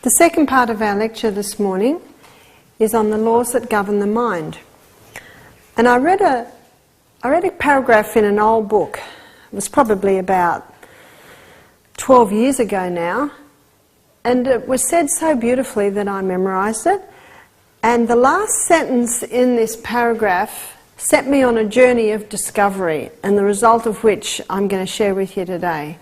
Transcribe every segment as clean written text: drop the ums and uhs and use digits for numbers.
The second part of our lecture this morning is on the laws that govern the mind. And I read a paragraph in an old book. It was probably about 12 years ago now, and it was said so beautifully that I memorised it. And the last sentence in this paragraph set me on a journey of discovery, and the result of which I'm going to share with you today.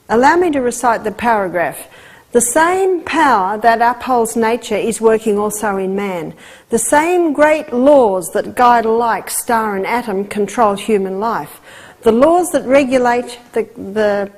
Allow me to recite the paragraph. The same power that upholds nature is working also in man. The same great laws that guide alike star and atom control human life. The laws that regulate the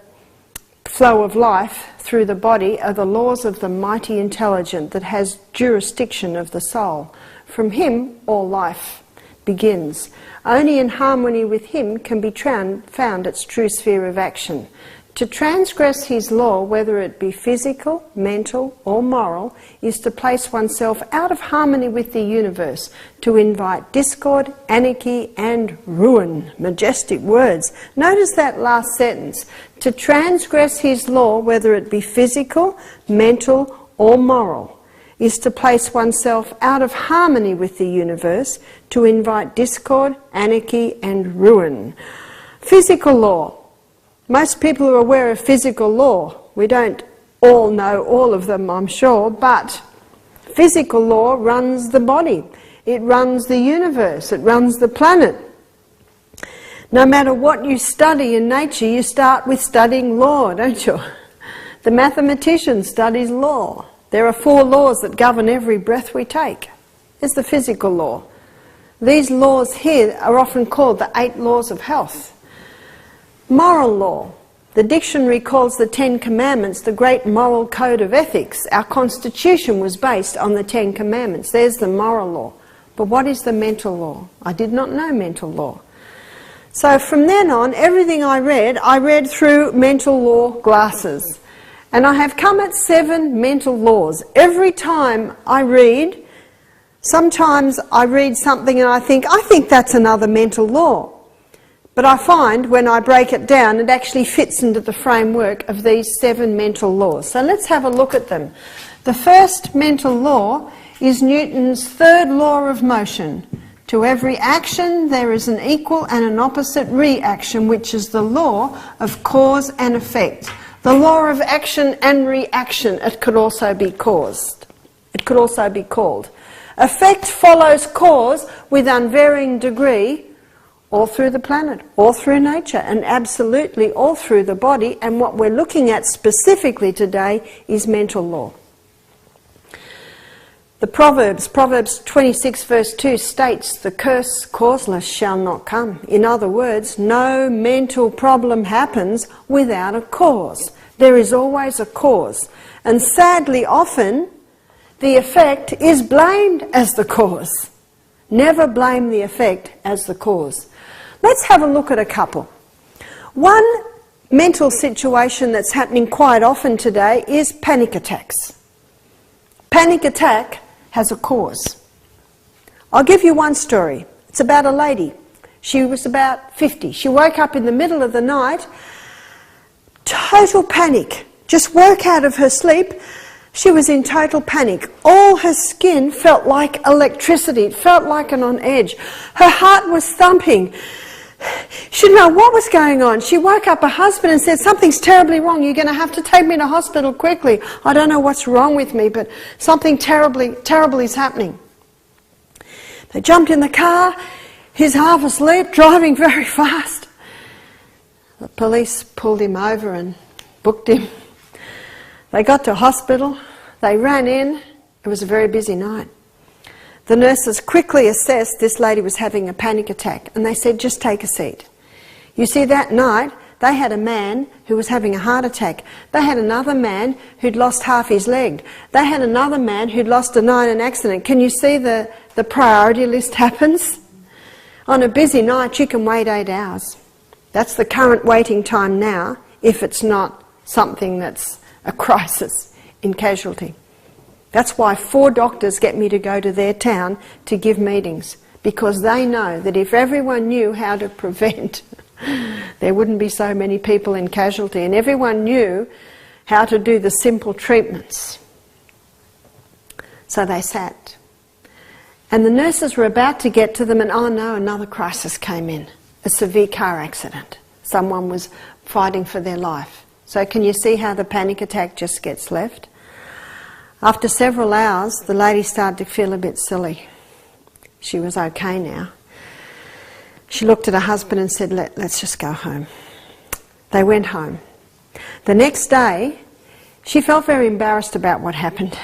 flow of life through the body are the laws of the mighty intelligent that has jurisdiction of the soul. From him all life begins. Only in harmony with him can be found its true sphere of action. To transgress his law, whether it be physical, mental or moral, is to place oneself out of harmony with the universe, to invite discord, anarchy and ruin. Majestic words. Notice that last sentence. To transgress his law, whether it be physical, mental or moral, is to place oneself out of harmony with the universe, to invite discord, anarchy and ruin. Physical law. Most people are aware of physical law. We don't all know all of them, I'm sure, but physical law runs the body. It runs the universe. It runs the planet. No matter what you study in nature, you start with studying law, don't you? The mathematician studies law. There are 4 laws that govern every breath we take. There's the physical law. These laws here are often called the 8 laws of health. Moral law. The dictionary calls the 10 Commandments the great moral code of ethics. Our constitution was based on the 10 Commandments. There's the moral law. But what is the mental law? I did not know mental law. So from then on, everything I read through mental law glasses. And I have come at 7 mental laws. Every time I read, sometimes I read something and I think that's another mental law. But I find when I break it down, it actually fits into the framework of these 7 mental laws. So let's have a look at them. The first mental law is Newton's 3rd law of motion. To every action there is an equal and an opposite reaction, which is the law of cause and effect. The law of action and reaction, it could also be called. Effect follows cause with unvarying degree, all through the planet, all through nature, and absolutely all through the body. And what we're looking at specifically today is mental law. The Proverbs 26 verse 2 states, the curse causeless shall not come. In other words, no mental problem happens without a cause. There is always a cause. And sadly often, the effect is blamed as the cause. Never blame the effect as the cause. Let's have a look at a couple. One mental situation that's happening quite often today is panic attacks. Panic attack has a cause. I'll give you one story. It's about a lady. She was about 50. She woke up in the middle of the night, total panic, just woke out of her sleep. She was in total panic. All her skin felt like electricity. It felt like an on edge. Her heart was thumping. She didn't know what was going on. She woke up her husband and said, something's terribly wrong. You're going to have to take me to hospital quickly. I don't know what's wrong with me, but something terrible is happening. They jumped in the car. He's half asleep, driving very fast. The police pulled him over and booked him. They got to hospital. They ran in. It was a very busy night. The nurses quickly assessed this lady was having a panic attack, and they said, just take a seat. You see, that night they had a man who was having a heart attack. They had another man who'd lost half his leg. They had another man who'd lost an eye in an accident. Can you see the priority list happens? On a busy night you can wait 8 hours. That's the current waiting time now, if it's not something that's a crisis in casualty. That's why 4 doctors get me to go to their town to give meetings, because they know that if everyone knew how to prevent, there wouldn't be so many people in casualty, and everyone knew how to do the simple treatments. So they sat. And the nurses were about to get to them, and oh no, another crisis came in. A severe car accident. Someone was fighting for their life. So can you see how the panic attack just gets left? After several hours, the lady started to feel a bit silly. She was okay now. She looked at her husband and said, let's just go home. They went home. The next day, she felt very embarrassed about what happened.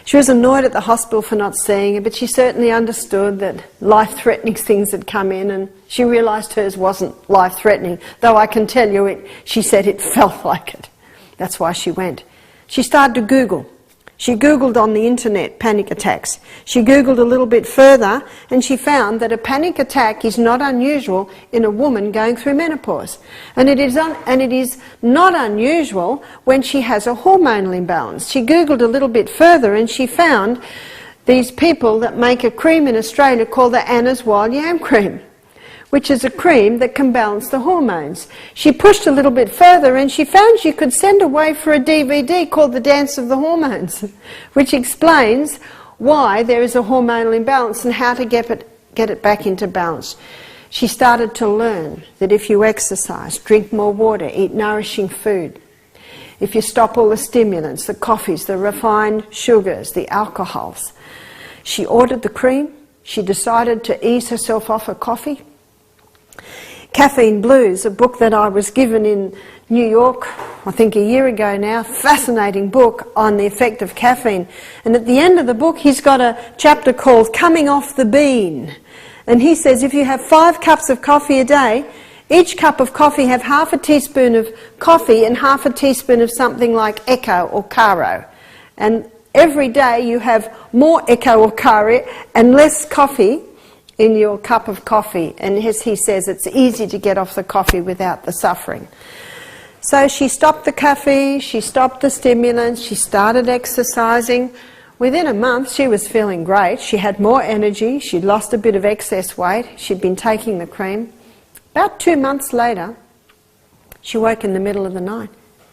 She was annoyed at the hospital for not seeing her, but she certainly understood that life-threatening things had come in, and she realised hers wasn't life-threatening, though I can tell you she said it felt like it. That's why she went. She started to Google. She Googled on the internet panic attacks. She Googled a little bit further, and she found that a panic attack is not unusual in a woman going through menopause. And it is not unusual when she has a hormonal imbalance. She Googled a little bit further, and she found these people that make a cream in Australia called the Anna's Wild Yam Cream, which is a cream that can balance the hormones. She pushed a little bit further, and she found she could send away for a DVD called The Dance of the Hormones, which explains why there is a hormonal imbalance and how to get it back into balance. She started to learn that if you exercise, drink more water, eat nourishing food, if you stop all the stimulants, the coffees, the refined sugars, the alcohols. She ordered the cream. She decided to ease herself off her coffee. Caffeine Blues, a book that I was given in New York, I think a year ago now, fascinating book on the effect of caffeine. And at the end of the book, he's got a chapter called Coming Off the Bean. And he says if you have 5 cups of coffee a day, each cup of coffee have half a teaspoon of coffee and half a teaspoon of something like Echo or Caro. And every day you have more Echo or Caro and less coffee in your cup of coffee, and as he says, it's easy to get off the coffee without the suffering. So she stopped the coffee, she stopped the stimulants, she started exercising. Within a month she was feeling great. She had more energy, she'd lost a bit of excess weight, she'd been taking the cream. About 2 months later, she woke in the middle of the night.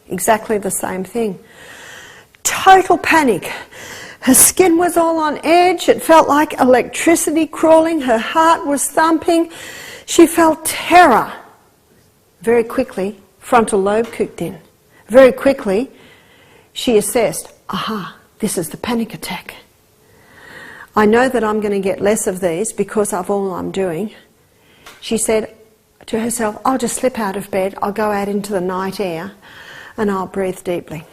Exactly the same thing. Total panic. Her skin was all on edge. It felt like electricity crawling. Her heart was thumping. She felt terror. Very quickly, frontal lobe kicked in. Very quickly, she assessed, aha, this is the panic attack. I know that I'm going to get less of these because of all I'm doing. She said to herself, I'll just slip out of bed, I'll go out into the night air, and I'll breathe deeply.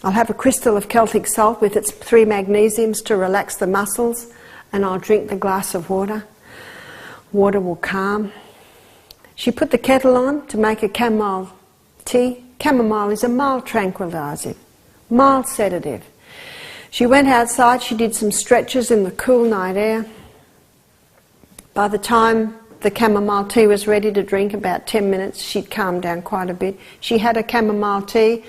I'll have a crystal of Celtic salt with its 3 magnesiums to relax the muscles, and I'll drink the glass of water. Water will calm. She put the kettle on to make a chamomile tea. Chamomile is a mild tranquilizer, mild sedative. She went outside, she did some stretches in the cool night air. By the time the chamomile tea was ready to drink, about 10 minutes, she'd calmed down quite a bit. She had a chamomile tea.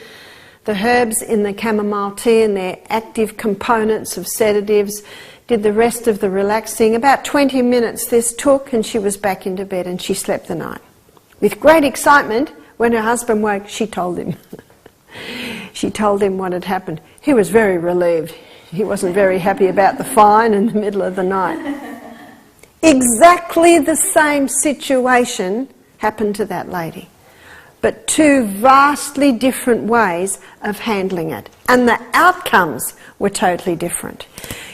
The herbs in the chamomile tea and their active components of sedatives did the rest of the relaxing. About 20 minutes this took, and she was back into bed, and she slept the night. With great excitement, when her husband woke, she told him. She told him what had happened. He was very relieved. He wasn't very happy about the fine in the middle of the night. Exactly the same situation happened to that lady, but 2 vastly different ways of handling it. And the outcomes were totally different.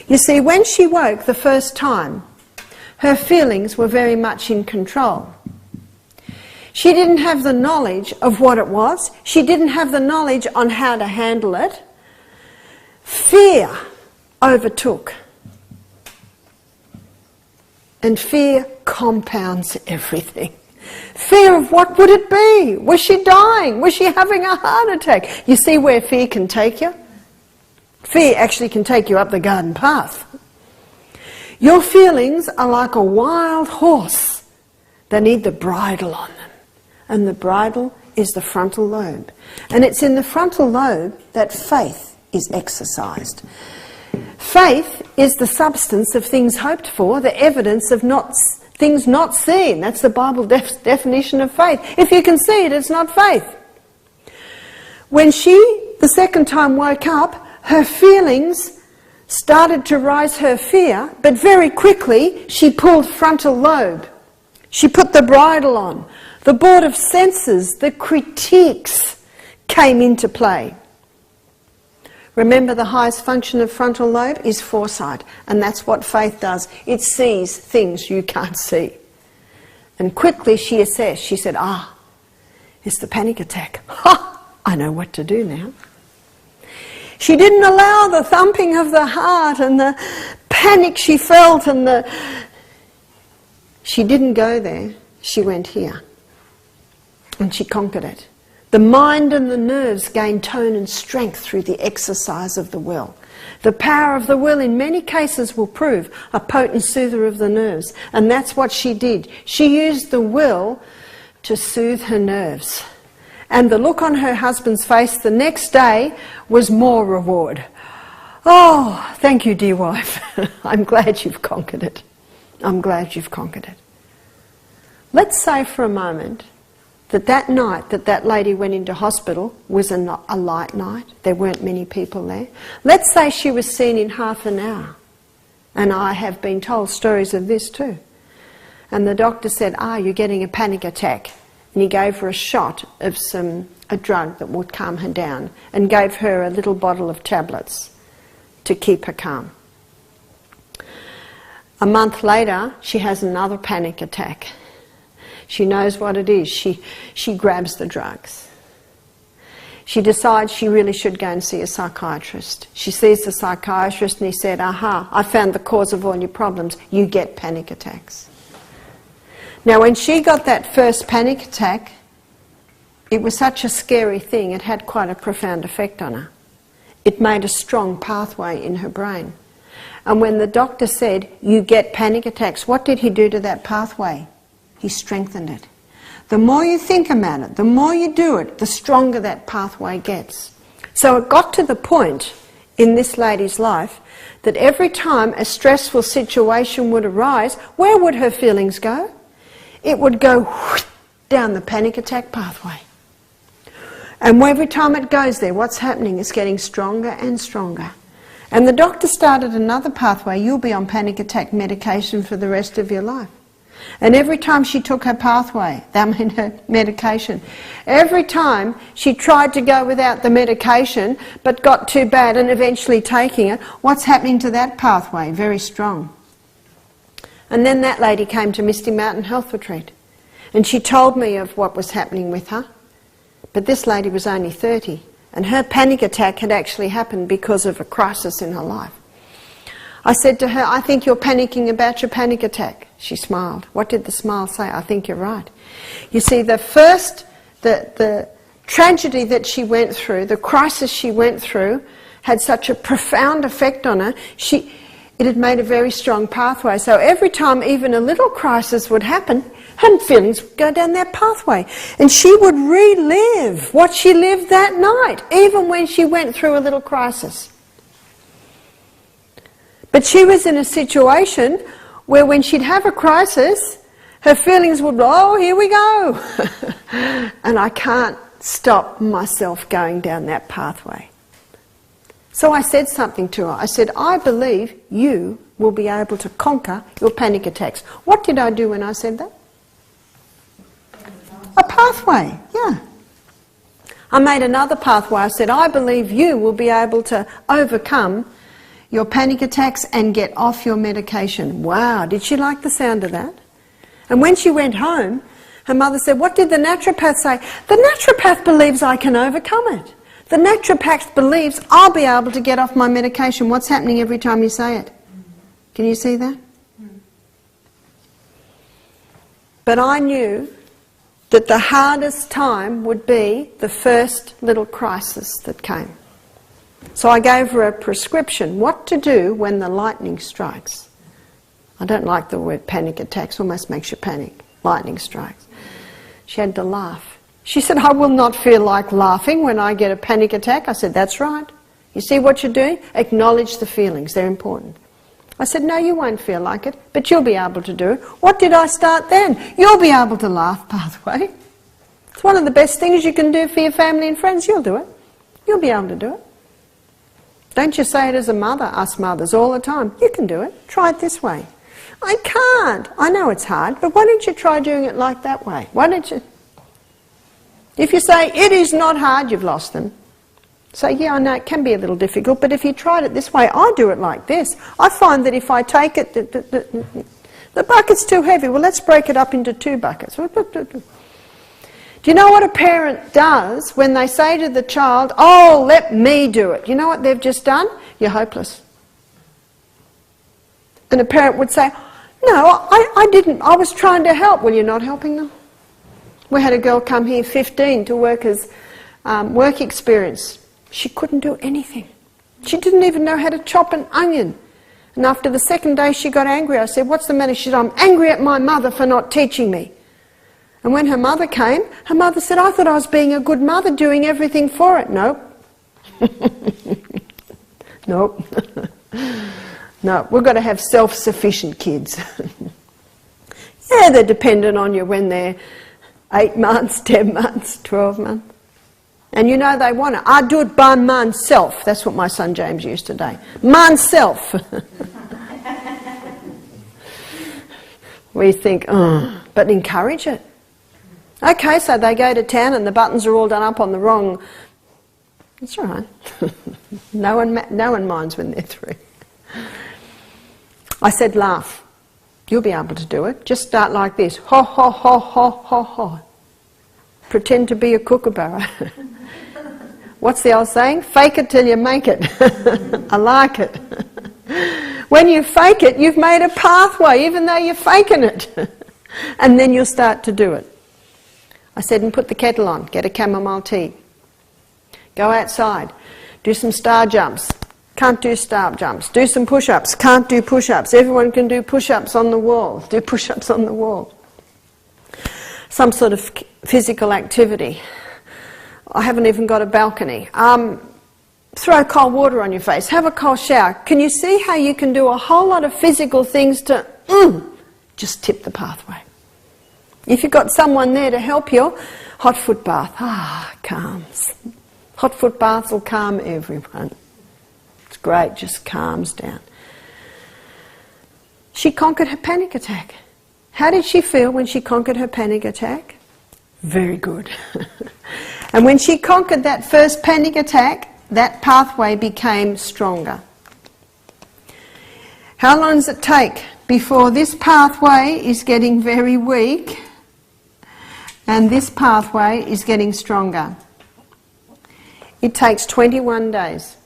You see, when she woke the first time, her feelings were very much in control. She didn't have the knowledge of what it was. She didn't have the knowledge on how to handle it. Fear overtook. And fear compounds everything. Fear of what would it be? Was she dying? Was she having a heart attack? You see where fear can take you? Fear actually can take you up the garden path. Your feelings are like a wild horse. They need the bridle on them. And the bridle is the frontal lobe. And it's in the frontal lobe that faith is exercised. Faith is the substance of things hoped for, the evidence of things not seen. That's the Bible definition of faith. If you can see it, it's not faith. When she, the second time, woke up, her feelings started to rise her fear, but very quickly she pulled frontal lobe. She put the bridle on. The board of senses, the critiques came into play. Remember, the highest function of frontal lobe is foresight, and that's what faith does. It sees things you can't see. And quickly she assessed. She said, it's the panic attack. Ha! I know what to do now. She didn't allow the thumping of the heart and the panic she felt and She didn't go there. She went here. And she conquered it. The mind and the nerves gain tone and strength through the exercise of the will. The power of the will in many cases will prove a potent soother of the nerves. And that's what she did. She used the will to soothe her nerves. And the look on her husband's face the next day was more reward. Oh, thank you, dear wife. I'm glad you've conquered it. I'm glad you've conquered it. Let's say for a moment that night that lady went into hospital was a light night. There weren't many people there. Let's say she was seen in half an hour. And I have been told stories of this too. And the doctor said, you're getting a panic attack. And he gave her a shot of a drug that would calm her down and gave her a little bottle of tablets to keep her calm. A month later, she has another panic attack. She knows what it is. She grabs the drugs. She decides she really should go and see a psychiatrist. She sees the psychiatrist and he said, I found the cause of all your problems. You get panic attacks. Now, when she got that first panic attack, it was such a scary thing, it had quite a profound effect on her. It made a strong pathway in her brain. And when the doctor said, you get panic attacks, what did he do to that pathway? He strengthened it. The more you think about it, the more you do it, the stronger that pathway gets. So it got to the point in this lady's life that every time a stressful situation would arise, where would her feelings go? It would go down the panic attack pathway. And every time it goes there, what's happening? It's getting stronger and stronger. And the doctor started another pathway. You'll be on panic attack medication for the rest of your life. And every time she took her pathway, her medication, every time she tried to go without the medication but got too bad and eventually taking it, what's happening to that pathway? Very strong. And then that lady came to Misty Mountain Health Retreat. And she told me of what was happening with her. But this lady was only 30. And her panic attack had actually happened because of a crisis in her life. I said to her, I think you're panicking about your panic attack. She smiled. What did the smile say? I think you're right. You see, the tragedy that she went through, the crisis she went through, had such a profound effect on her. It had made a very strong pathway. So every time even a little crisis would happen, her feelings would go down that pathway. And she would relive what she lived that night, even when she went through a little crisis. But she was in a situation where when she'd have a crisis, her feelings would, here we go. And I can't stop myself going down that pathway. So I said something to her. I said, I believe you will be able to conquer your panic attacks. What did I do when I said that? A pathway, yeah. I made another pathway. I said, I believe you will be able to overcome your panic attacks and get off your medication. Wow, did she like the sound of that? And when she went home, her mother said, what did the naturopath say? The naturopath believes I can overcome it. The naturopath believes I'll be able to get off my medication. What's happening every time you say it? Can you see that? But I knew that the hardest time would be the first little crisis that came. So I gave her a prescription, what to do when the lightning strikes. I don't like the word panic attacks, almost makes you panic. Lightning strikes. She had to laugh. She said, I will not feel like laughing when I get a panic attack. I said, that's right. You see what you're doing? Acknowledge the feelings, they're important. I said, no, you won't feel like it, but you'll be able to do it. What did I start then? You'll be able to laugh pathway. It's one of the best things you can do for your family and friends. You'll do it. You'll be able to do it. Don't you say it as a mother, us mothers, all the time. You can do it. Try it this way. I can't. I know it's hard, but why don't you try doing it like that way? Why don't you... If you say, it is not hard, you've lost them. Say, yeah, I know it can be a little difficult, but if you tried it this way, I do it like this. I find that if I take it, the bucket's too heavy. Well, let's break it up into 2 buckets. Do you know what a parent does when they say to the child, oh, let me do it? You know what they've just done? You're hopeless. And a parent would say, no, I didn't. I was trying to help. Well, you're not helping them. We had a girl come here, 15, to work as work experience. She couldn't do anything. She didn't even know how to chop an onion. And after the second day, she got angry. I said, what's the matter? She said, I'm angry at my mother for not teaching me. And when her mother came, her mother said, I thought I was being a good mother, doing everything for it. Nope. Nope. No, we've got to have self-sufficient kids. Yeah, they're dependent on you when they're 8 months, 10 months, 12 months. And you know they want it. I do it by myself. That's what my son James used today. Myself. We think, oh, but encourage it. Okay, so they go to town and the buttons are all done up on the wrong... That's all right. No one minds when they're through. I said, laugh. You'll be able to do it. Just start like this. Ho, ho, ho, ho, ho, ho. Pretend to be a kookaburra. What's the old saying? Fake it till you make it. I like it. When you fake it, you've made a pathway, even though you're faking it. And then you'll start to do it. I said, and put the kettle on. Get a chamomile tea. Go outside. Do some star jumps. Can't do star jumps. Do some push-ups. Can't do push-ups. Everyone can do push-ups on the wall. Do push-ups on the wall. Some sort of physical activity. I haven't even got a balcony. Throw cold water on your face. Have a cold shower. Can you see how you can do a whole lot of physical things to just tip the pathway? If you've got someone there to help you, hot foot bath. Calms. Hot foot baths will calm everyone. It's great, just calms down. She conquered her panic attack. How did she feel when she conquered her panic attack? Very good. And when she conquered that first panic attack, that pathway became stronger. How long does it take before this pathway is getting very weak and this pathway is getting stronger? It takes 21 days.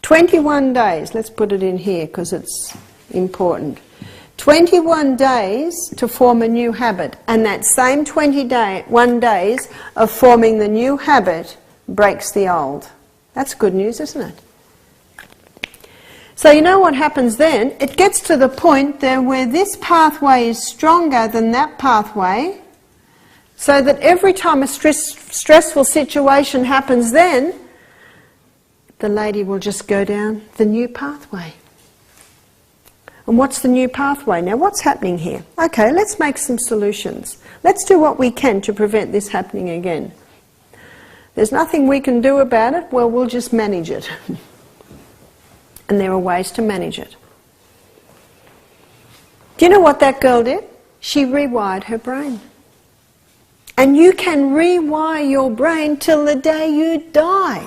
21 days, let's put it in here because it's important. 21 days to form a new habit, and that same 21 days of forming the new habit breaks the old. That's good news, isn't it? So you know what happens then? It gets to the point there where this pathway is stronger than that pathway, so that every time a stressful situation happens then, the lady will just go down the new pathway. And what's the new pathway? Now what's happening here? Okay, let's make some solutions. Let's do what we can to prevent this happening again. There's nothing we can do about it, well, we'll just manage it. And there are ways to manage it. Do you know what that girl did? She rewired her brain. And you can rewire your brain till the day you die.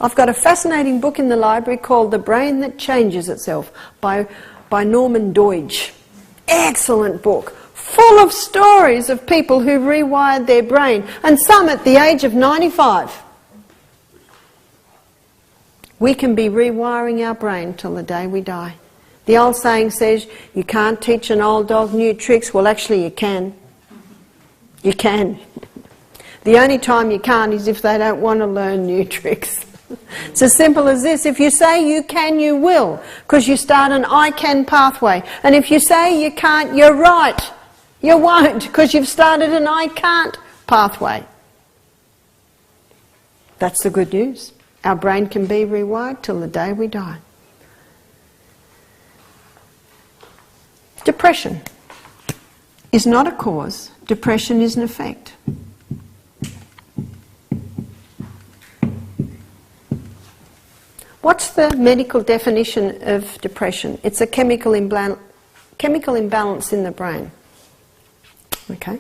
I've got a fascinating book in the library called The Brain That Changes Itself by Norman Doidge. Excellent book, full of stories of people who rewired their brain, and some at the age of 95. We can be rewiring our brain till the day we die. The old saying says, you can't teach an old dog new tricks. Well, actually you can. You can. The only time you can't is if they don't want to learn new tricks. It's as simple as this. If you say you can, you will, because you start an I can pathway. And if you say you can't, you're right. You won't, because you've started an I can't pathway. That's the good news. Our brain can be rewired till the day we die. Depression is not a cause. Depression is an effect. What's the medical definition of depression? It's a chemical imbalance in the brain. Okay.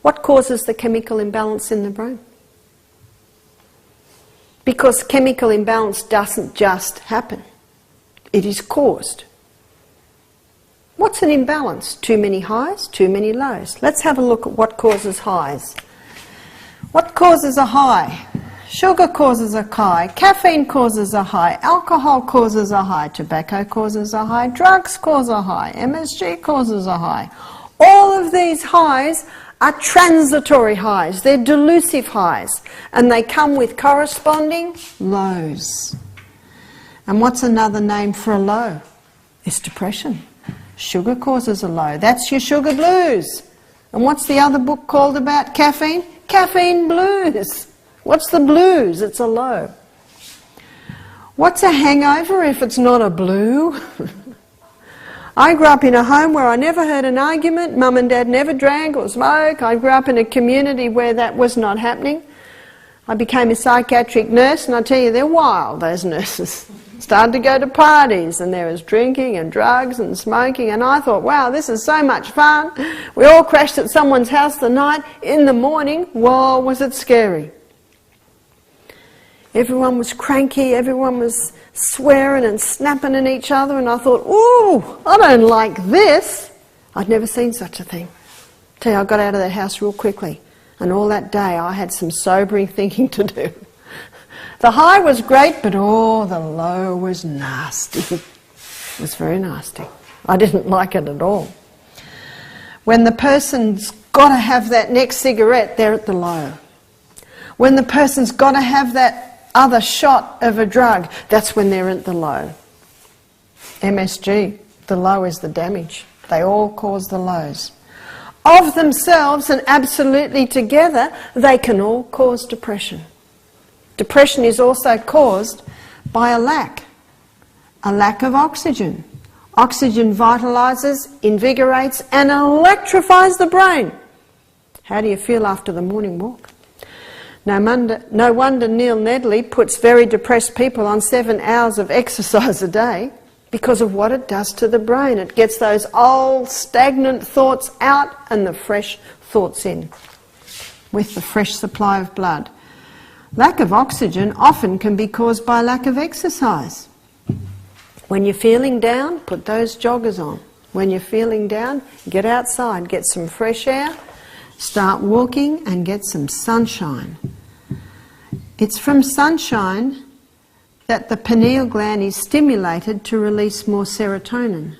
What causes the chemical imbalance in the brain? Because chemical imbalance doesn't just happen. It is caused. What's an imbalance? Too many highs, too many lows. Let's have a look at what causes highs. What causes a high? Sugar causes a high, caffeine causes a high, alcohol causes a high, tobacco causes a high, drugs cause a high, MSG causes a high. All of these highs are transitory highs, they're delusive highs, and they come with corresponding lows. And what's another name for a low? It's depression. Sugar causes a low. That's your sugar blues. And what's the other book called about caffeine? Caffeine blues. What's the blues? It's a low. What's a hangover if it's not a blue? I grew up in a home where I never heard an argument. Mum and Dad never drank or smoked. I grew up in a community where that was not happening. I became a psychiatric nurse, and I tell you, they're wild, those nurses. Started to go to parties, and there was drinking and drugs and smoking, and I thought, wow, this is so much fun. We all crashed at someone's house the night. In the morning, whoa, was it scary. Everyone was cranky, everyone was swearing and snapping at each other, and I thought, ooh, I don't like this. I'd never seen such a thing. Tell you, I got out of that house real quickly, and all that day I had some sobering thinking to do. The high was great, but oh, the low was nasty. It was very nasty. I didn't like it at all. When the person's got to have that next cigarette, they're at the low. When the person's got to have that other shot of a drug, that's when they're at the low. MSG, the low is the damage. They all cause the lows. Of themselves and absolutely together, they can all cause depression. Depression is also caused by a lack of oxygen. Oxygen vitalises, invigorates and electrifies the brain. How do you feel after the morning walk? No wonder Neil Nedley puts very depressed people on 7 hours of exercise a day, because of what it does to the brain. It gets those old stagnant thoughts out and the fresh thoughts in, with the fresh supply of blood. Lack of oxygen often can be caused by lack of exercise. When you're feeling down, put those joggers on. When you're feeling down, get outside, get some fresh air, start walking and get some sunshine. It's from sunshine that the pineal gland is stimulated to release more serotonin.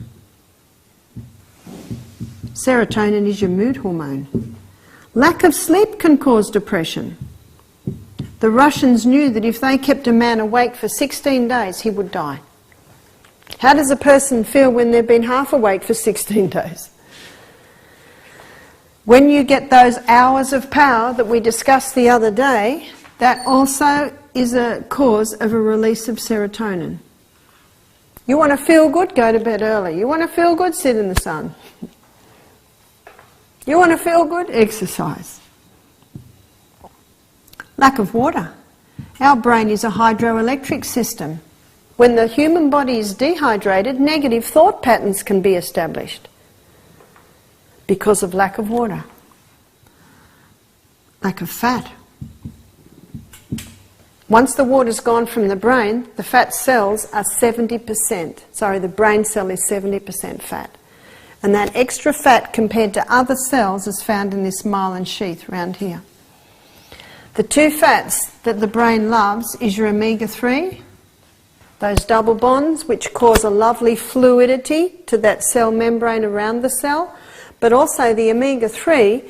Serotonin is your mood hormone. Lack of sleep can cause depression. The Russians knew that if they kept a man awake for 16 days, he would die. How does a person feel when they've been half awake for 16 days? When you get those hours of power that we discussed the other day, that also is a cause of a release of serotonin. You want to feel good? Go to bed early. You want to feel good? Sit in the sun. You want to feel good? Exercise. Lack of water. Our brain is a hydroelectric system. When the human body is dehydrated, negative thought patterns can be established because of lack of water. Lack of fat. Once the water's gone from the brain, the fat cells are 70%. Sorry, the brain cell is 70% fat. And that extra fat compared to other cells is found in this myelin sheath around here. The two fats that the brain loves is your omega-3, those double bonds which cause a lovely fluidity to that cell membrane around the cell, but also the omega-3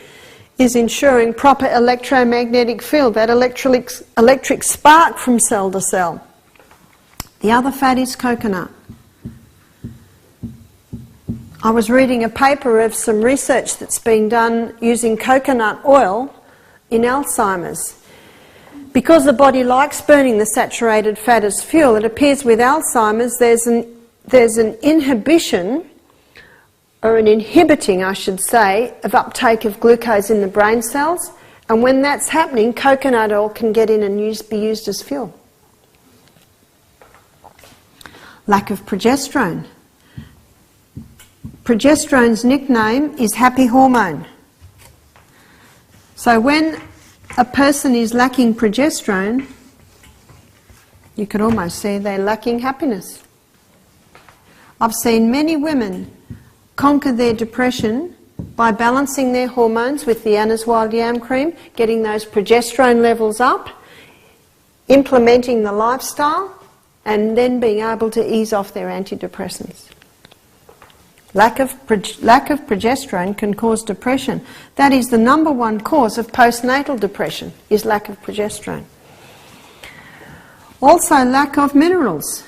is ensuring proper electromagnetic field, that electric spark from cell to cell. The other fat is coconut. I was reading a paper of some research that's been done using coconut oil in Alzheimer's. Because the body likes burning the saturated fat as fuel, it appears with Alzheimer's there's an inhibition, or an inhibiting, I should say, of uptake of glucose in the brain cells, and when that's happening, coconut oil can get in and be used as fuel. Lack of progesterone. Progesterone's nickname is happy hormone. So when a person is lacking progesterone, you could almost say they're lacking happiness. I've seen many women conquer their depression by balancing their hormones with the Anna's Wild Yam Cream, getting those progesterone levels up, implementing the lifestyle, and then being able to ease off their antidepressants. Lack of progesterone can cause depression. That is the number one cause of postnatal depression, is lack of progesterone. Also, lack of minerals.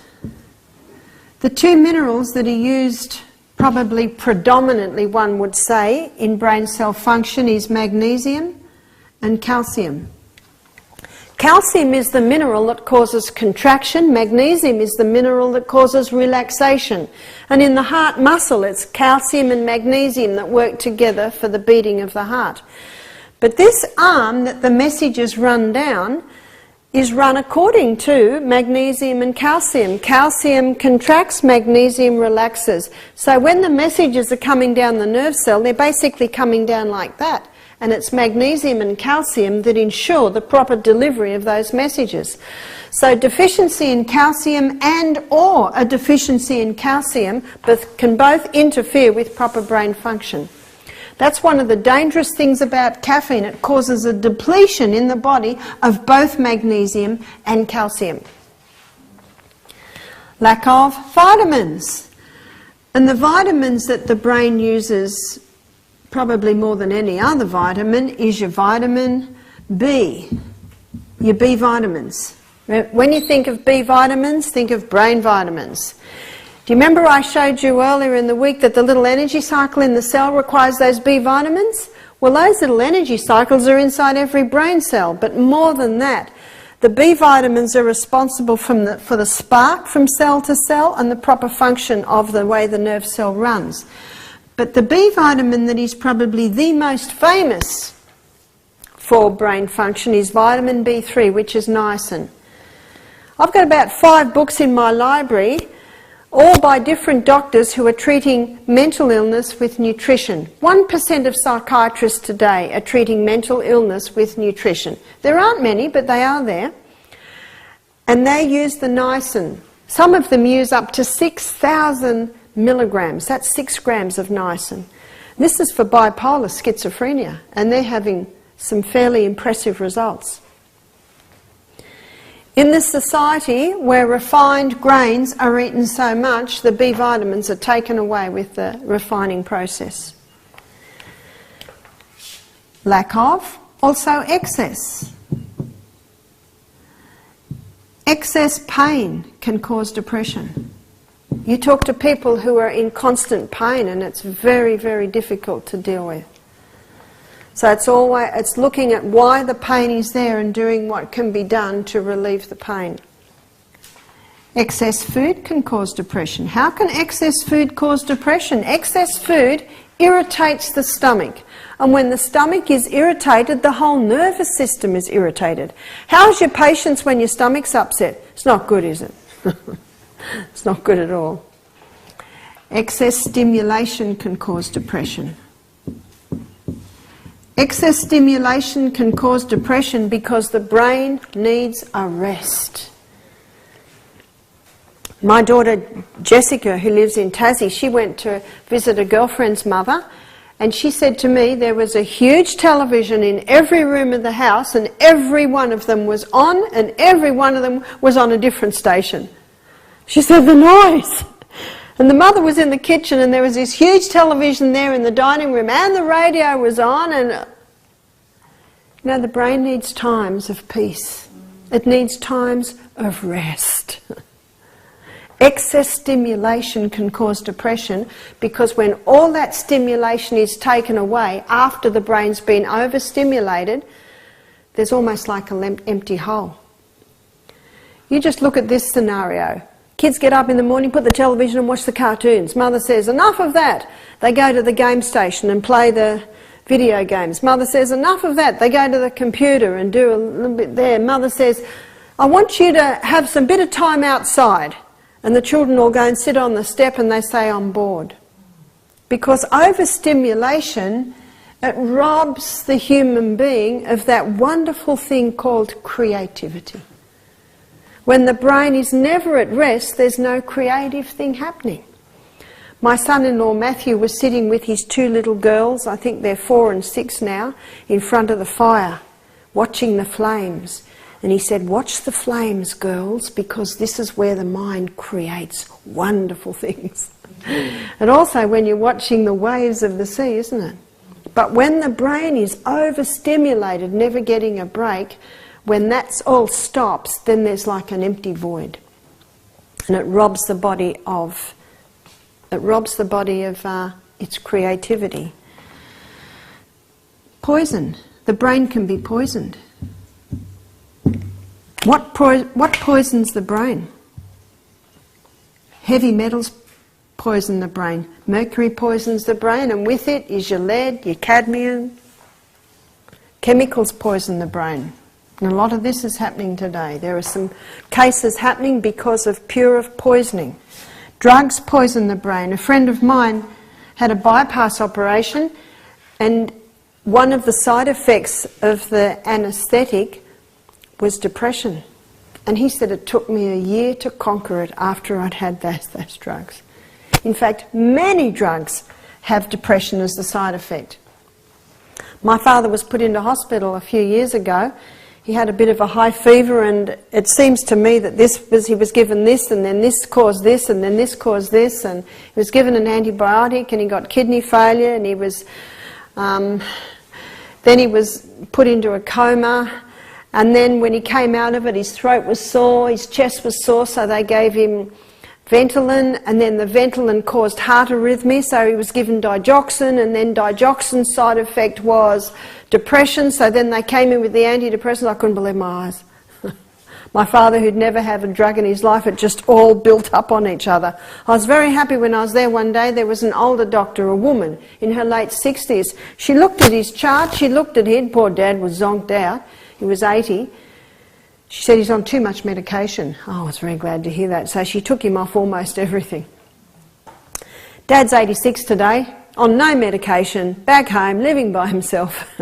The two minerals that are used probably predominantly, one would say, in brain cell function is magnesium and calcium. Calcium is the mineral that causes contraction. Magnesium is the mineral that causes relaxation. And in the heart muscle, it's calcium and magnesium that work together for the beating of the heart. But this arm that the messages run down is run according to magnesium and calcium. Calcium contracts, magnesium relaxes. So when the messages are coming down the nerve cell, they're basically coming down like that. And it's magnesium and calcium that ensure the proper delivery of those messages. So deficiency in calcium and or a deficiency in calcium can both interfere with proper brain function. That's one of the dangerous things about caffeine. It causes a depletion in the body of both magnesium and calcium. Lack of vitamins. And the vitamins that the brain uses probably more than any other vitamin is your vitamin B, your B vitamins. When you think of B vitamins, think of brain vitamins. Do you remember I showed you earlier in the week that the little energy cycle in the cell requires those B vitamins? Well, those little energy cycles are inside every brain cell, but more than that, the B vitamins are responsible for the spark from cell to cell and the proper function of the way the nerve cell runs. But the B vitamin that is probably the most famous for brain function is vitamin B3, which is niacin. I've got about 5 books in my library, all by different doctors who are treating mental illness with nutrition. 1% of psychiatrists today are treating mental illness with nutrition. There aren't many, but they are there. And they use the niacin. Some of them use up to 6,000 milligrams. That's 6 grams of niacin. This is for bipolar schizophrenia, and they're having some fairly impressive results. In this society where refined grains are eaten so much, the B vitamins are taken away with the refining process. Lack of, also excess. Excess pain can cause depression. You talk to people who are in constant pain and it's very, very difficult to deal with. So it's looking at why the pain is there and doing what can be done to relieve the pain. Excess food can cause depression. How can excess food cause depression? Excess food irritates the stomach. And when the stomach is irritated, the whole nervous system is irritated. How's your patience when your stomach's upset? It's not good, is it? It's not good at all. Excess stimulation can cause depression. Excess stimulation can cause depression because the brain needs a rest. My daughter Jessica, who lives in Tassie, she went to visit a girlfriend's mother, and she said to me there was a huge television in every room of the house and every one of them was on and every one of them was on a different station. She said, the noise. And the mother was in the kitchen and there was this huge television there in the dining room and the radio was on, and you know, the brain needs times of peace. It needs times of rest. Excess stimulation can cause depression because when all that stimulation is taken away after the brain's been overstimulated, there's almost like an empty hole. You just look at this scenario. Kids get up in the morning, put the television and watch the cartoons. Mother says, enough of that. They go to the game station and play the video games. Mother says, enough of that. They go to the computer and do a little bit there. Mother says, I want you to have some bit of time outside. And the children all go and sit on the step and they say, I'm bored. Because overstimulation, it robs the human being of that wonderful thing called creativity. When the brain is never at rest, there's no creative thing happening. My son-in-law Matthew was sitting with his two little girls, I think they're 4 and 6 now, in front of the fire, watching the flames. And he said, watch the flames, girls, because this is where the mind creates wonderful things. And also when you're watching the waves of the sea, isn't it? But when the brain is overstimulated, never getting a break, when that all stops, then there's like an empty void. And it robs the body of its creativity. Poison. The brain can be poisoned. What poisons the brain? Heavy metals poison the brain. Mercury poisons the brain, and with it is your lead, your cadmium. Chemicals poison the brain. And a lot of this is happening today. There are some cases happening because of pure poisoning. Drugs poison the brain. A friend of mine had a bypass operation, and one of the side effects of the anaesthetic was depression. And he said it took me a year to conquer it after I'd had those drugs. In fact, many drugs have depression as the side effect. My father was put into hospital a few years ago. He had a bit of a high fever, and it seems to me that he was given this, and then this caused this, and then this caused this, and he was given an antibiotic, and he got kidney failure, and he was then he was put into a coma, and then when he came out of it, his throat was sore, his chest was sore, so they gave him Ventolin, and then the Ventolin caused heart arrhythmia, so he was given digoxin, and then digoxin's side effect was depression, so then they came in with the antidepressants. I couldn't believe my eyes. My father, who'd never had a drug in his life, it just all built up on each other. I was very happy when I was there one day. There was an older doctor, a woman, in her late 60s. She looked at his chart, she looked at him. Poor Dad was zonked out. He was 80. She said he's on too much medication. Oh, I was very glad to hear that. So she took him off almost everything. Dad's 86 today, on no medication, back home, living by himself.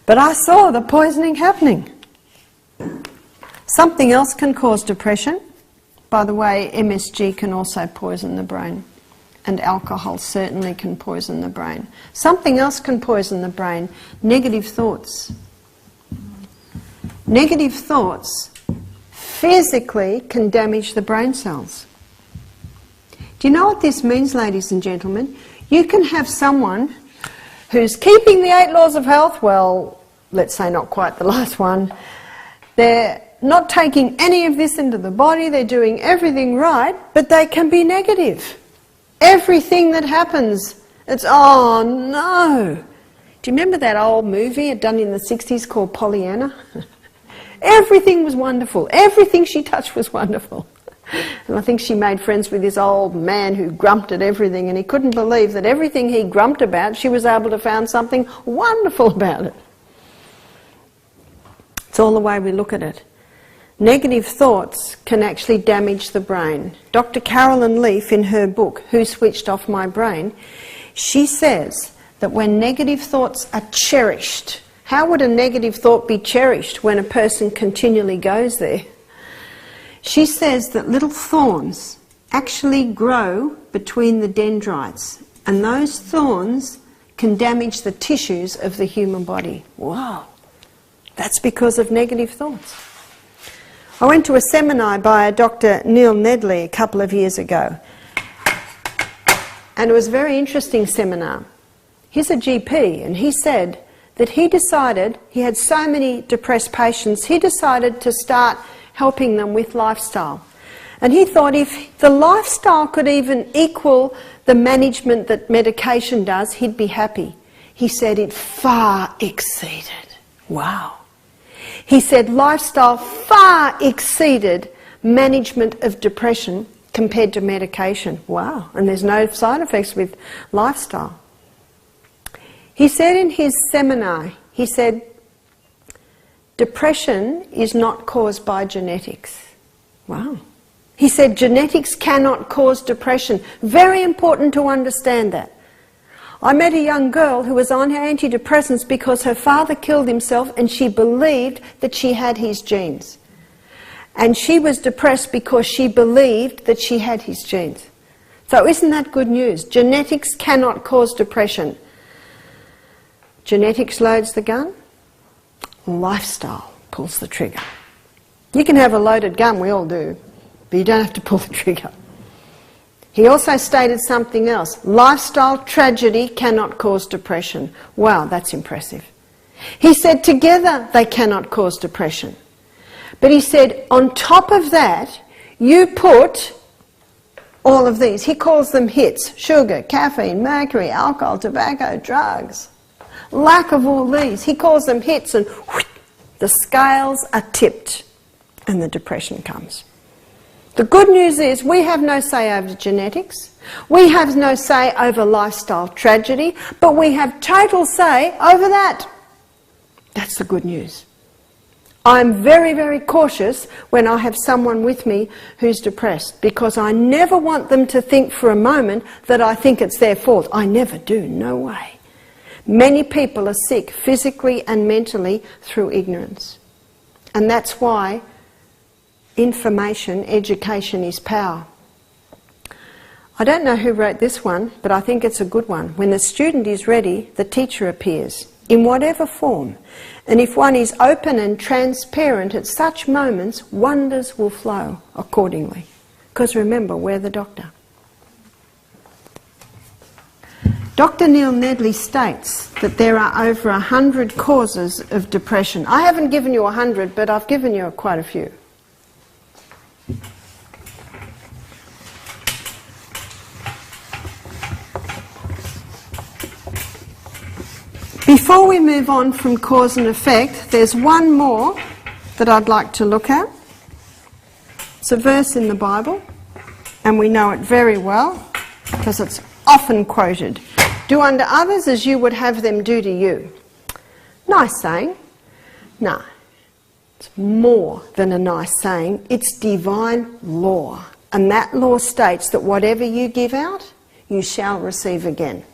But I saw the poisoning happening. Something else can cause depression. By the way, MSG can also poison the brain. And alcohol certainly can poison the brain. Something else can poison the brain. Negative thoughts. Negative thoughts physically can damage the brain cells. Do you know what this means, ladies and gentlemen? You can have someone who's keeping the 8 laws of health, well, let's say not quite the last one. They're not taking any of this into the body, they're doing everything right, but they can be negative. Everything that happens, it's, oh no. Do you remember that old movie done in the 60s called Pollyanna? Everything was wonderful. Everything she touched was wonderful. And I think she made friends with this old man who grumped at everything, and he couldn't believe that everything he grumped about, she was able to find something wonderful about it. It's all the way we look at it. Negative thoughts can actually damage the brain. Dr. Carolyn Leaf, in her book, Who Switched Off My Brain, she says that when negative thoughts are cherished, how would a negative thought be cherished when a person continually goes there? She says that little thorns actually grow between the dendrites, and those thorns can damage the tissues of the human body. Wow! That's because of negative thoughts. I went to a seminar by a Dr. Neil Nedley a couple of years ago, and it was a very interesting seminar. He's a GP, and he said that he decided, he had so many depressed patients, he decided to start helping them with lifestyle. And he thought if the lifestyle could even equal the management that medication does, he'd be happy. He said it far exceeded. Wow. He said lifestyle far exceeded management of depression compared to medication. Wow. And there's no side effects with lifestyle. He said in his seminar, he said, depression is not caused by genetics. Wow. He said genetics cannot cause depression. Very important to understand that. I met a young girl who was on antidepressants because her father killed himself and she believed that she had his genes. And she was depressed because she believed that she had his genes. So isn't that good news? Genetics cannot cause depression. Genetics loads the gun. Lifestyle pulls the trigger. You can have a loaded gun, we all do, but you don't have to pull the trigger. He also stated something else. Lifestyle tragedy cannot cause depression. Wow, that's impressive. He said together they cannot cause depression. But he said on top of that, you put all of these. He calls them hits. Sugar, caffeine, mercury, alcohol, tobacco, drugs. Lack of all these. He calls them hits and whoosh, the scales are tipped and the depression comes. The good news is we have no say over genetics. We have no say over lifestyle tragedy, but we have total say over that. That's the good news. I'm very, very cautious when I have someone with me who's depressed because I never want them to think for a moment that I think it's their fault. I never do, no way. Many people are sick physically and mentally through ignorance. And that's why information, education is power. I don't know who wrote this one, but I think it's a good one. When the student is ready, the teacher appears, in whatever form. And if one is open and transparent at such moments, wonders will flow accordingly. Because remember, we're the doctor. Dr. Neil Nedley states that there are over 100 causes of depression. I haven't given you 100, but I've given you quite a few. Before we move on from cause and effect, there's one more that I'd like to look at. It's a verse in the Bible, and we know it very well because it's often quoted. Do unto others as you would have them do to you. Nice saying. No, it's more than a nice saying. It's divine law. And that law states that whatever you give out, you shall receive again.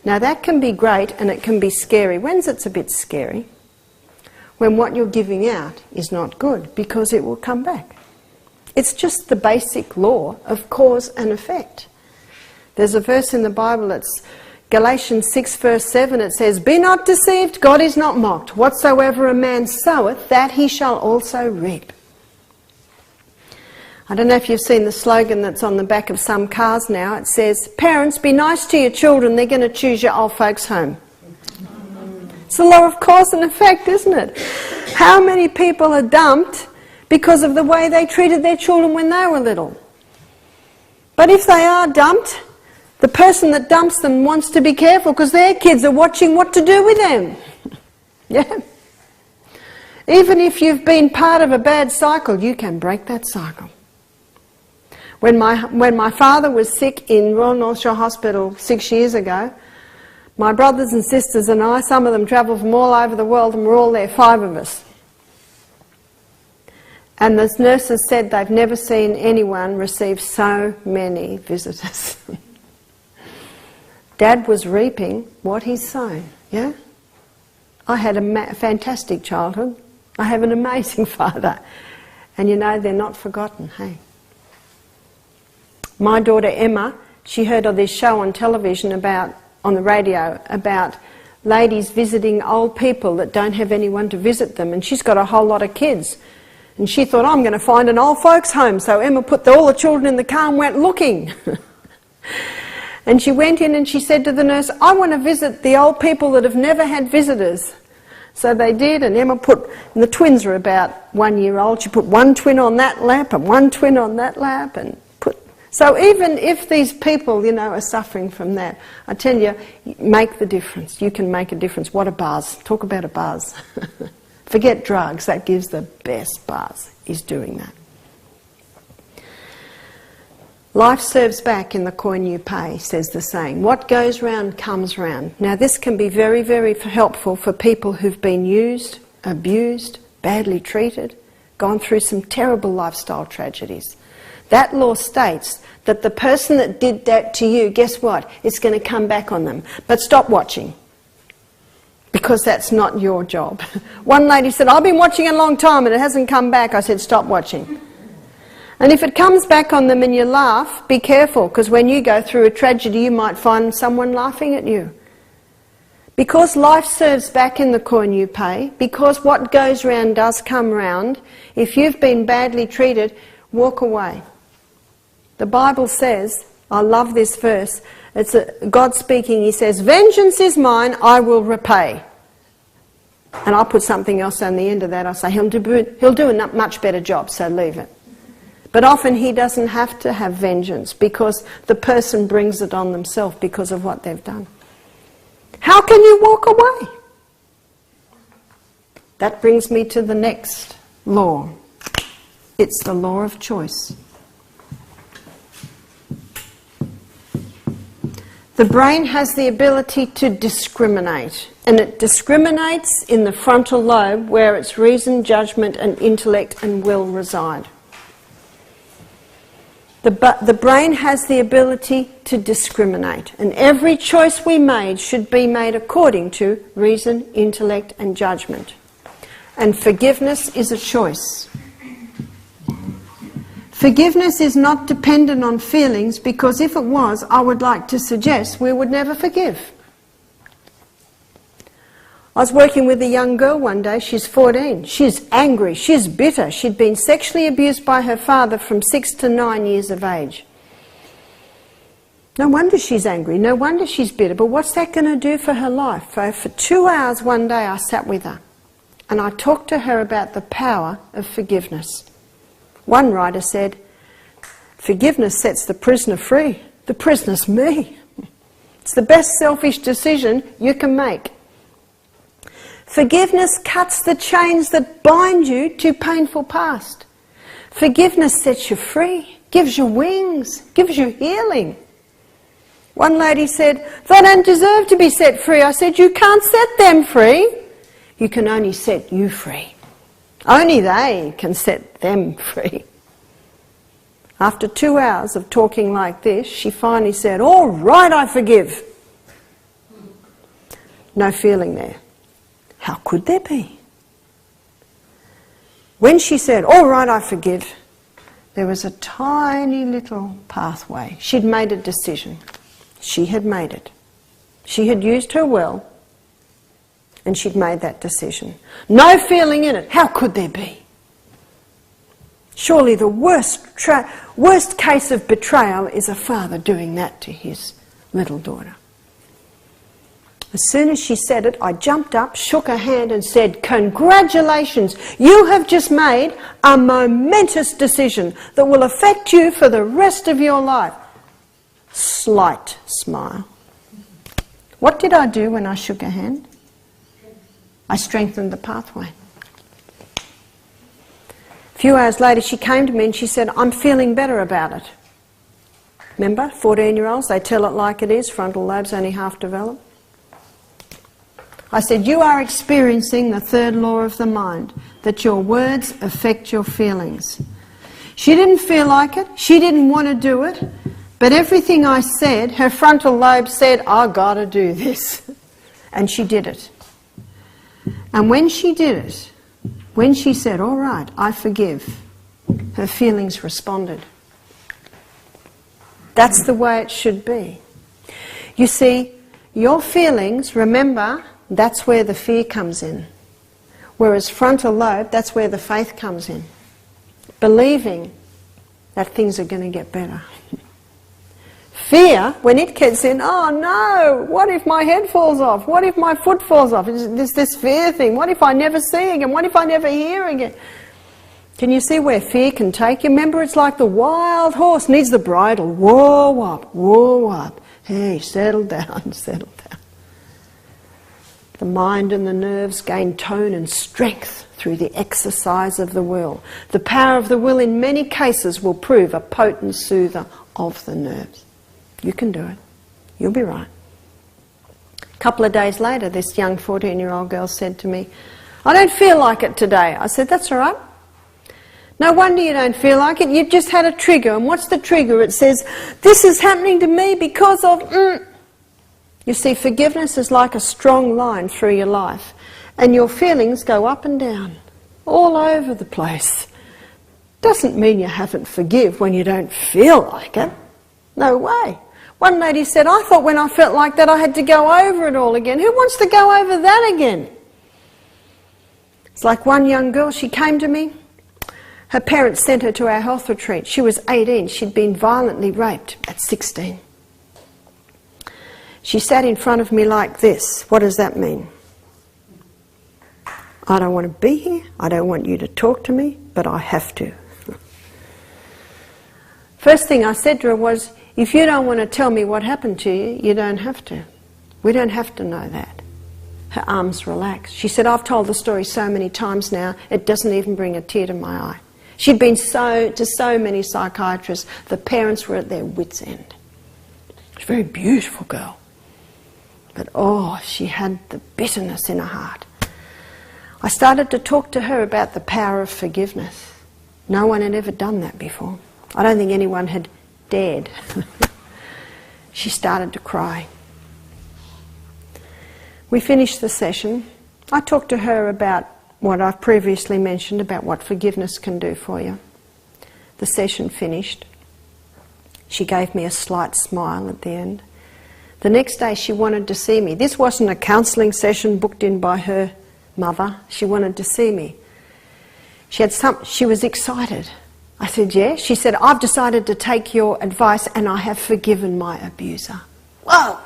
Now that can be great and it can be scary. When's it's a bit scary? When what you're giving out is not good, because it will come back. It's just the basic law of cause and effect. There's a verse in the Bible, it's Galatians 6 verse 7, it says, "Be not deceived, God is not mocked. Whatsoever a man soweth, that he shall also reap." I don't know if you've seen the slogan that's on the back of some cars now. It says, "Parents, be nice to your children, they're going to choose your old folks home." It's the law of cause and effect, isn't it? How many people are dumped because of the way they treated their children when they were little? But if they are dumped, the person that dumps them wants to be careful because their kids are watching what to do with them. Yeah. Even if you've been part of a bad cycle, you can break that cycle. When my father was sick in Royal North Shore Hospital 6 years ago, my brothers and sisters and I, some of them travelled from all over the world, and we're all there, 5 of us. And the nurses said they've never seen anyone receive so many visitors. Dad was reaping what he's sown, yeah? I had a fantastic childhood. I have an amazing father. And you know, they're not forgotten, hey? My daughter Emma, she heard of this show on television on the radio, about ladies visiting old people that don't have anyone to visit them, and she's got a whole lot of kids. And she thought, I'm going to find an old folks home. So Emma put all the children in the car and went looking. And she went in and she said to the nurse, I want to visit the old people that have never had visitors. So they did, and Emma and the twins were about 1 year old, she put one twin on that lap and one twin on that lap, and so even if these people, you know, are suffering from that, I tell you, make the difference. You can make a difference. What a buzz. Talk about a buzz. Forget drugs. That gives the best buzz, is doing that. Life serves back in the coin you pay, says the saying. What goes round comes round. Now this can be very, very helpful for people who've been used, abused, badly treated, gone through some terrible lifestyle tragedies. That law states that the person that did that to you, guess what? It's going to come back on them. But stop watching, because that's not your job. One lady said, I've been watching a long time and it hasn't come back. I said, stop watching. And if it comes back on them and you laugh, be careful, because when you go through a tragedy, you might find someone laughing at you. Because life serves back in the coin you pay, because what goes round does come round, if you've been badly treated, walk away. The Bible says, I love this verse, it's God speaking, he says, vengeance is mine, I will repay. And I'll put something else on the end of that. I'll say, he'll do a much better job, so leave it. But often he doesn't have to have vengeance, because the person brings it on themselves because of what they've done. How can you walk away? That brings me to the next law. It's the law of choice. The brain has the ability to discriminate, and it discriminates in the frontal lobe where its reason, judgment and intellect and will reside. The brain has the ability to discriminate, and every choice we made should be made according to reason, intellect and judgment. And forgiveness is a choice. Forgiveness is not dependent on feelings, because if it was, I would like to suggest we would never forgive. I was working with a young girl one day, she's 14. She's angry, she's bitter. She'd been sexually abused by her father from 6 to 9 years of age. No wonder she's angry, no wonder she's bitter, but what's that going to do for her life? For 2 hours one day I sat with her and I talked to her about the power of forgiveness. One writer said, forgiveness sets the prisoner free. The prisoner's me. It's the best selfish decision you can make. Forgiveness cuts the chains that bind you to painful past. Forgiveness sets you free, gives you wings, gives you healing. One lady said, they don't deserve to be set free. I said, you can't set them free. You can only set you free. Only they can set them free. After 2 hours of talking like this, she finally said, all right, I forgive. No feeling there. How could there be? When she said, all right, I forgive, there was a tiny little pathway. She'd made a decision. She had made it. She had used her will, and she'd made that decision. No feeling in it. How could there be? Surely the worst case of betrayal is a father doing that to his little daughter. As soon as she said it, I jumped up, shook her hand and said, congratulations, you have just made a momentous decision that will affect you for the rest of your life. Slight smile. What did I do when I shook her hand? I strengthened the pathway. A few hours later she came to me and she said, I'm feeling better about it. Remember, 14-year-olds, they tell it like it is, frontal lobe's only half developed. I said, you are experiencing the third law of the mind, that your words affect your feelings. She didn't feel like it, she didn't want to do it, but everything I said, her frontal lobe said, I've got to do this. And she did it. And when she did it, when she said, all right, I forgive, her feelings responded. That's the way it should be. You see, your feelings, remember, that's where the fear comes in. Whereas frontal lobe, that's where the faith comes in. Believing that things are going to get better. Fear, when it gets in, oh no, what if my head falls off? What if my foot falls off? There's this fear thing. What if I never see again? What if I never hear again? Can you see where fear can take you? Remember, it's like the wild horse needs the bridle. Whoa up, whoa up. Hey, settle down, settle down. The mind and the nerves gain tone and strength through the exercise of the will. The power of the will in many cases will prove a potent soother of the nerves. You can do it. You'll be right. A couple of days later, this young 14-year-old girl said to me, I don't feel like it today. I said, that's all right. No wonder you don't feel like it. You've just had a trigger. And what's the trigger? It says, this is happening to me because of... You see, forgiveness is like a strong line through your life. And your feelings go up and down, all over the place. Doesn't mean you haven't forgive when you don't feel like it. No way. One lady said, I thought when I felt like that I had to go over it all again. Who wants to go over that again? It's like one young girl, she came to me. Her parents sent her to our health retreat. She was 18. She'd been violently raped at 16. She sat in front of me like this. What does that mean? I don't want to be here. I don't want you to talk to me, but I have to. First thing I said to her was, if you don't want to tell me what happened to you, you don't have to. We don't have to know that. Her arms relaxed. She said, I've told the story so many times now, it doesn't even bring a tear to my eye. She'd been to so many psychiatrists, the parents were at their wits' end. She's a very beautiful girl. But oh, she had the bitterness in her heart. I started to talk to her about the power of forgiveness. No one had ever done that before. I don't think anyone had dared. She started to cry. We finished the session. I talked to her about what I've previously mentioned about what forgiveness can do for you. The session finished. She gave me a slight smile at the end. The next day she wanted to see me. This wasn't a counselling session booked in by her mother. She wanted to see me. She was excited. I said, yeah. She said, I've decided to take your advice and I have forgiven my abuser. Whoa!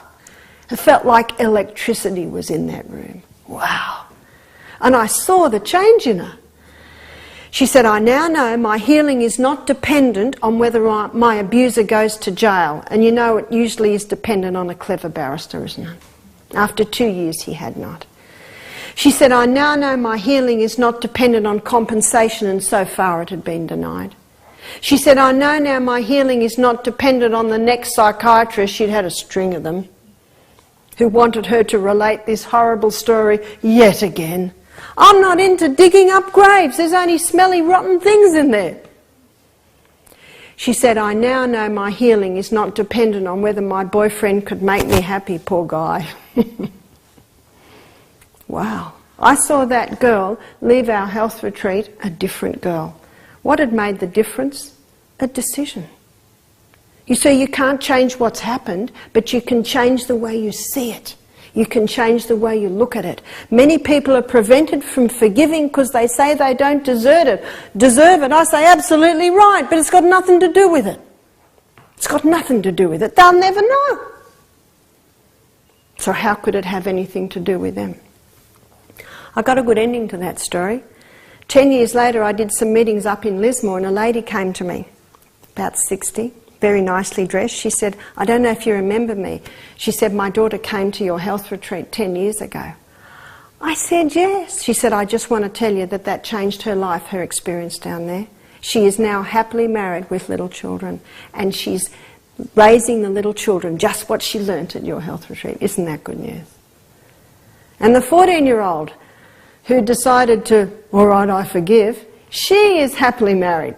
It felt like electricity was in that room. Wow! And I saw the change in her. She said, I now know my healing is not dependent on whether my abuser goes to jail. And you know it usually is dependent on a clever barrister, isn't it? After 2 years he had not. She said, I now know my healing is not dependent on compensation, and so far it had been denied. She said, I know now my healing is not dependent on the next psychiatrist, she'd had a string of them, who wanted her to relate this horrible story yet again. I'm not into digging up graves, there's only smelly rotten things in there. She said, I now know my healing is not dependent on whether my boyfriend could make me happy, poor guy. Wow. I saw that girl leave our health retreat a different girl. What had made the difference? A decision. You see, you can't change what's happened, but you can change the way you see it. You can change the way you look at it. Many people are prevented from forgiving because they say they don't deserve it. I say, absolutely right, but it's got nothing to do with it. It's got nothing to do with it. They'll never know. So how could it have anything to do with them? I got a good ending to that story. 10 years later, I did some meetings up in Lismore, and a lady came to me, about 60, very nicely dressed. She said, I don't know if you remember me. She said, my daughter came to your health retreat 10 years ago. I said, yes. She said, I just want to tell you that that changed her life, her experience down there. She is now happily married with little children, and she's raising the little children, just what she learnt at your health retreat. Isn't that good news? And the 14-year-old who decided to, all right, I forgive, she is happily married.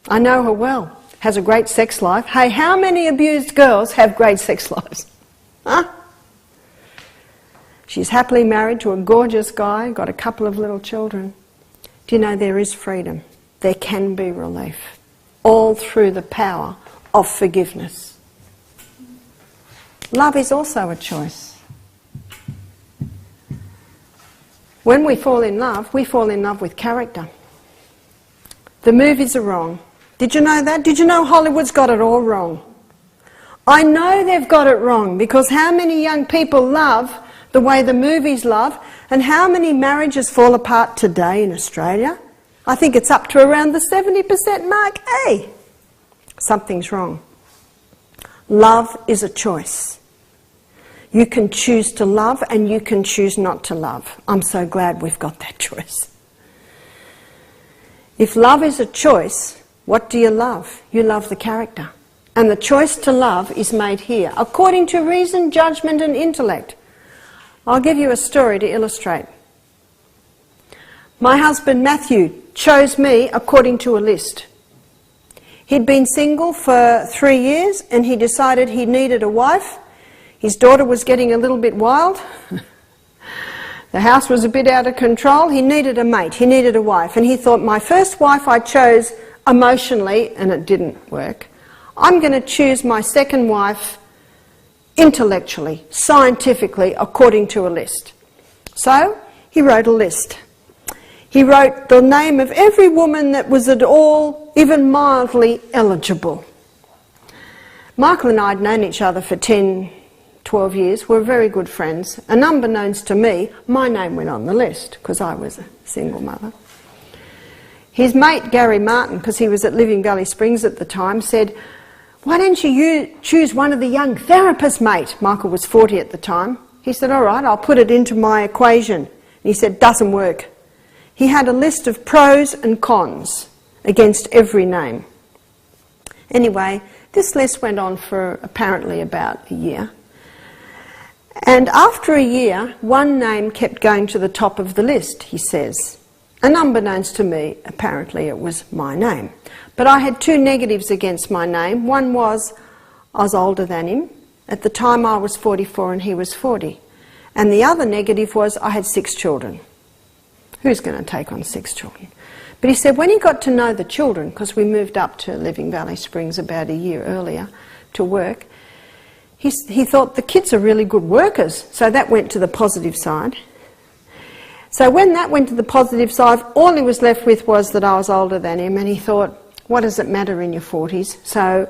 I know her well. Has a great sex life. Hey, how many abused girls have great sex lives? Huh? She's happily married to a gorgeous guy, got a couple of little children. Do you know there is freedom? There can be relief. All through the power of forgiveness. Love is also a choice. When we fall in love with character. The movies are wrong. Did you know that? Did you know Hollywood's got it all wrong? I know they've got it wrong, because how many young people love the way the movies love, and how many marriages fall apart today in Australia? I think it's up to around the 70% mark. Hey, something's wrong. Love is a choice. You can choose to love and you can choose not to love. I'm so glad we've got that choice. If love is a choice, what do you love? You love the character. And the choice to love is made here, according to reason, judgment and intellect. I'll give you a story to illustrate. My husband Matthew chose me according to a list. He'd been single for 3 years and he decided he needed a wife. His daughter was getting a little bit wild. The house was a bit out of control. He needed a mate, he needed a wife. And he thought, my first wife I chose emotionally, and it didn't work. I'm going to choose my second wife intellectually, scientifically, according to a list. So he wrote a list. He wrote the name of every woman that was at all, even mildly eligible. Michael and I had known each other for 10, 12 years. We're very good friends. And unbeknownst to me, my name went on the list because I was a single mother. His mate, Gary Martin, because he was at Living Valley Springs at the time, said, why don't you choose one of the young therapists, mate? Michael was 40 at the time. He said, all right, I'll put it into my equation. And he said, doesn't work. He had a list of pros and cons against every name. Anyway, this list went on for apparently about a year. And after a year, one name kept going to the top of the list, he says. And unbeknownst to me, apparently it was my name. But I had 2 negatives against my name. One was I was older than him. At the time I was 44 and he was 40. And the other negative was I had 6 children. Who's going to take on 6 children? But he said when he got to know the children, because we moved up to Living Valley Springs about a year earlier to work, he thought the kids are really good workers. So that went to the positive side. So when that went to the positive side, all he was left with was that I was older than him, and he thought, what does it matter in your 40s? So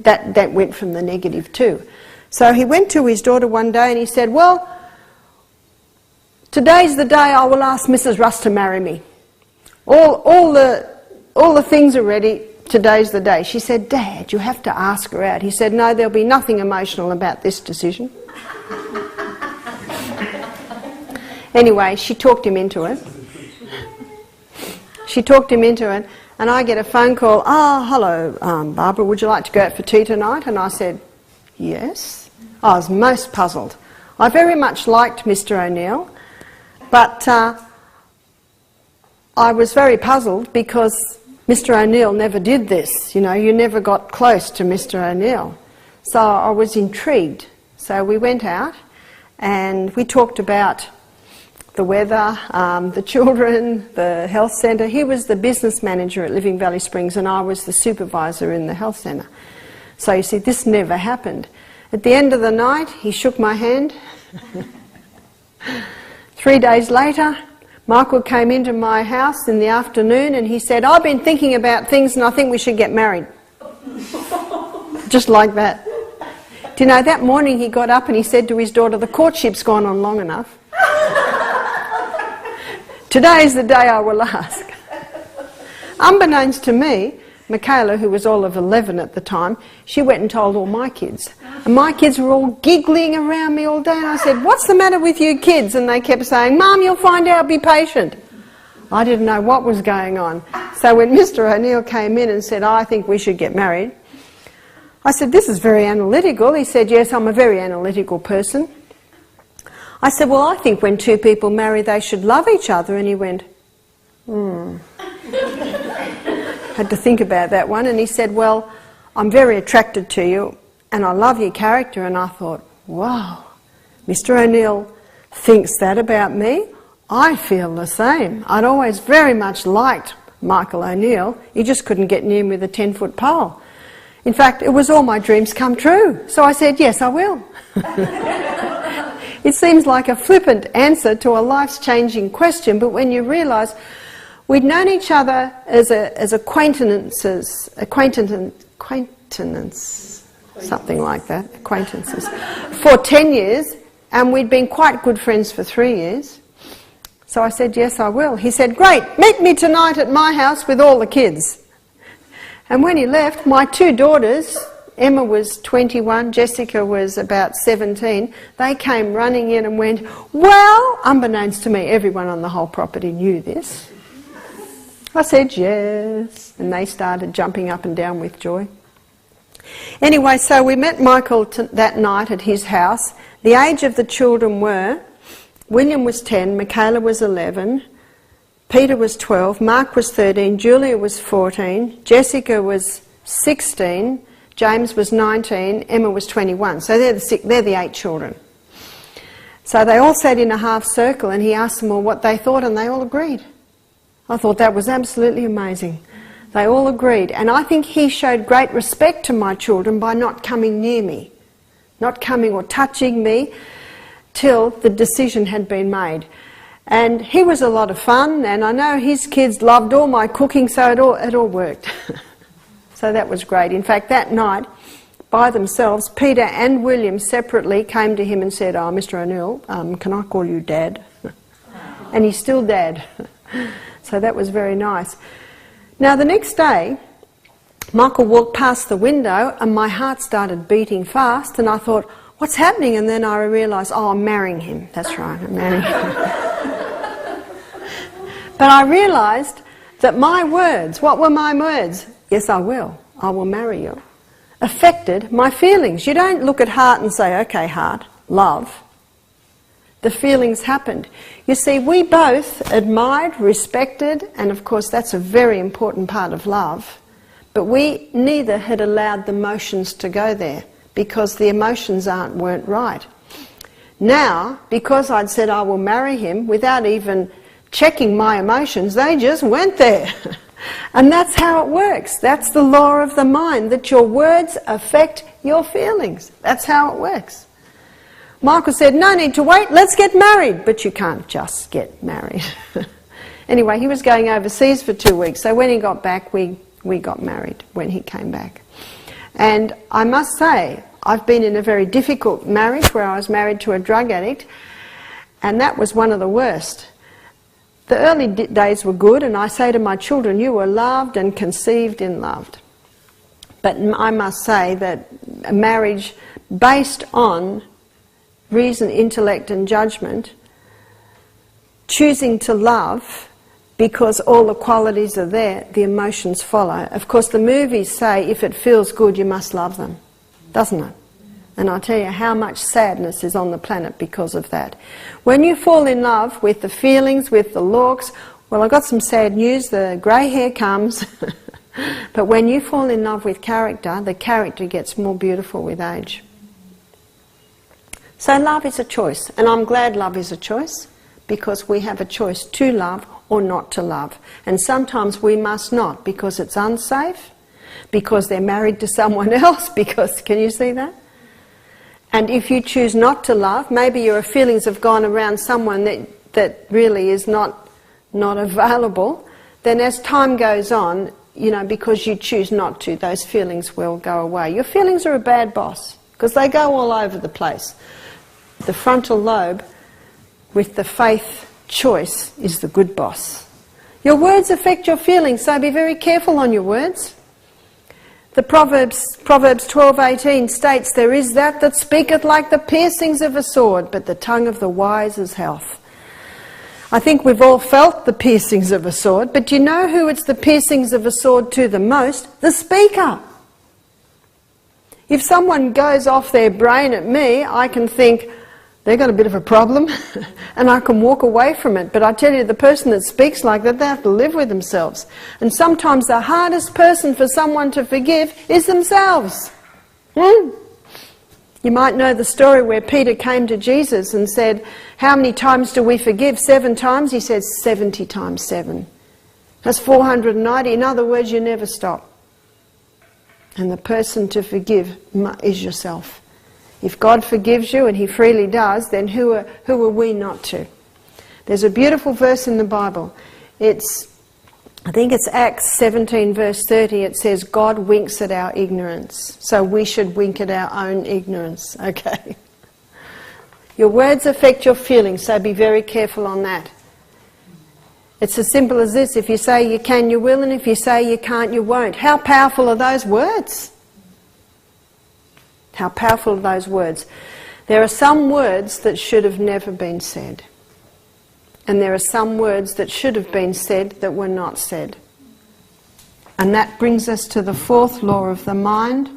that went from the negative too. So he went to his daughter one day and he said, well, today's the day I will ask Mrs. Russ to marry me. All the things are ready. Today's the day. She said, Dad, you have to ask her out. He said, no, there'll be nothing emotional about this decision. Anyway, she talked him into it. She talked him into it, and I get a phone call, hello, Barbara, would you like to go out for tea tonight? And I said, yes. I was most puzzled. I very much liked Mr. ONeil, but I was very puzzled because Mr. ONeil never did this. You know, you never got close to Mr. ONeil. So I was intrigued. So we went out and we talked about the weather, the children, the health centre. He was the business manager at Living Valley Springs and I was the supervisor in the health centre. So you see, this never happened. At the end of the night, he shook my hand. 3 days later, Michael came into my house in the afternoon and he said, I've been thinking about things and I think we should get married. Just like that. Do you know, that morning he got up and he said to his daughter, the courtship's gone on long enough. Today is the day I will ask. Unbeknownst to me, Michaela, who was all of 11 at the time, she went and told all my kids. And my kids were all giggling around me all day. And I said, what's the matter with you kids? And they kept saying, Mum, you'll find out, be patient. I didn't know what was going on. So when Mr. ONeil came in and said, I think we should get married, I said, this is very analytical. He said, yes, I'm a very analytical person. I said, well, I think when 2 people marry, they should love each other. And he went, Had to think about that one. And he said, well, I'm very attracted to you and I love your character. And I thought, wow, Mr. ONeil thinks that about me. I feel the same. I'd always very much liked Michael ONeil. He just couldn't get near me with a 10-foot pole. In fact, it was all my dreams come true. So I said, yes, I will. It seems like a flippant answer to a life-changing question, but when you realise we'd known each other as acquaintances, something like that, acquaintances, for 10 years, and we'd been quite good friends for 3 years. So I said, yes, I will. He said, great, meet me tonight at my house with all the kids. And when he left, my 2 daughters, Emma was 21, Jessica was about 17, they came running in and went, well, unbeknownst to me, everyone on the whole property knew this. I said, yes, and they started jumping up and down with joy. Anyway, so we met Michael that night at his house. The age of the children were, William was 10, Michaela was 11, Peter was 12, Mark was 13, Julia was 14, Jessica was 16, James was 19, Emma was 21. So they're the 8 children. So they all sat in a half circle and he asked them all what they thought and they all agreed. I thought that was absolutely amazing. They all agreed. And I think he showed great respect to my children by not coming near me, not coming or touching me till the decision had been made. And he was a lot of fun, and I know his kids loved all my cooking, so it all worked. So that was great. In fact, that night, by themselves, Peter and William separately came to him and said, "Oh, Mr. ONeil, can I call you Dad?" And he's still Dad. So that was very nice. Now the next day, Michael walked past the window and my heart started beating fast, and I thought, what's happening? And then I realised, oh, I'm marrying him. That's right, I'm marrying him. But I realised that my words, what were my words? Yes, I will marry you, affected my feelings. You don't look at heart and say, okay, heart, love. The feelings happened. You see, we both admired, respected, and of course that's a very important part of love, but we neither had allowed the emotions to go there because the emotions weren't right. Now, because I'd said I will marry him without even checking my emotions, they just went there. And that's how it works. That's the law of the mind, that your words affect your feelings. That's how it works. Michael said, no need to wait, let's get married. But you can't just get married. Anyway, he was going overseas for 2 weeks, so when he got back, we got married when he came back. And I must say, I've been in a very difficult marriage where I was married to a drug addict, and that was one of the worst. The early days were good, and I say to my children, you were loved and conceived in love. But I must say that a marriage based on reason, intellect and judgment, choosing to love because all the qualities are there, the emotions follow. Of course, the movies say if it feels good, you must love them, doesn't it? And I'll tell you how much sadness is on the planet because of that. When you fall in love with the feelings, with the looks, well, I've got some sad news, the grey hair comes. But when you fall in love with character, the character gets more beautiful with age. So love is a choice, and I'm glad love is a choice because we have a choice to love or not to love. And sometimes we must not because it's unsafe, because they're married to someone else, because, can you see that? And if you choose not to love, maybe your feelings have gone around someone that really is not available, then as time goes on, you know, because you choose not to, those feelings will go away. Your feelings are a bad boss because they go all over the place. The frontal lobe with the faith choice is the good boss. Your words affect your feelings, so be very careful on your words. The Proverbs 12:18 states, there is that speaketh like the piercings of a sword, but the tongue of the wise is health. I think we've all felt the piercings of a sword, but do you know who it's the piercings of a sword to the most? The speaker. If someone goes off their brain at me, I can think, they've got a bit of a problem, and I can walk away from it. But I tell you, the person that speaks like that, they have to live with themselves. And sometimes the hardest person for someone to forgive is themselves. You might know the story where Peter came to Jesus and said, how many times do we forgive? 7 times? He said 70 times 7. That's 490. In other words, you never stop. And the person to forgive is yourself. If God forgives you, and He freely does, then who are we not to? There's a beautiful verse in the Bible. I think it's Acts 17 verse 30. It says, God winks at our ignorance. So we should wink at our own ignorance. Okay. Your words affect your feelings, so be very careful on that. It's as simple as this. If you say you can, you will, and if you say you can't, you won't. How powerful are those words? How powerful are those words? There are some words that should have never been said. And there are some words that should have been said that were not said. And that brings us to the 4th law of the mind,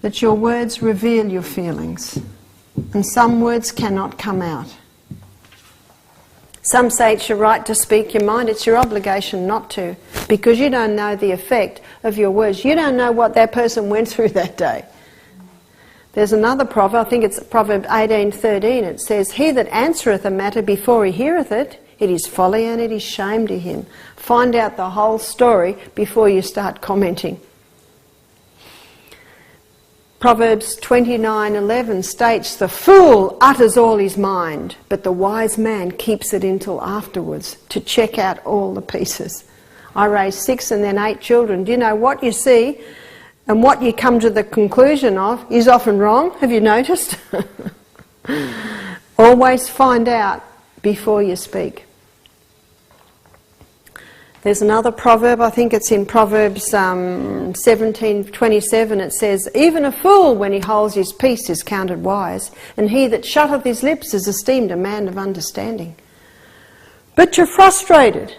that your words reveal your feelings. And some words cannot come out. Some say it's your right to speak your mind. It's your obligation not to, because you don't know the effect of your words. You don't know what that person went through that day. There's another proverb, I think it's Proverb 18:13. It says, "He that answereth a matter before he heareth it, it is folly and it is shame to him." Find out the whole story before you start commenting. Proverbs 29:11 states, "The fool utters all his mind, but the wise man keeps it until afterwards to check out all the pieces." I raised 6 and then 8 children. Do you know what you see and what you come to the conclusion of is often wrong? Have you noticed? Always find out before you speak. There's another proverb, I think it's in Proverbs 17:27, it says, "Even a fool when he holds his peace is counted wise, and he that shutteth his lips is esteemed a man of understanding." But you're frustrated.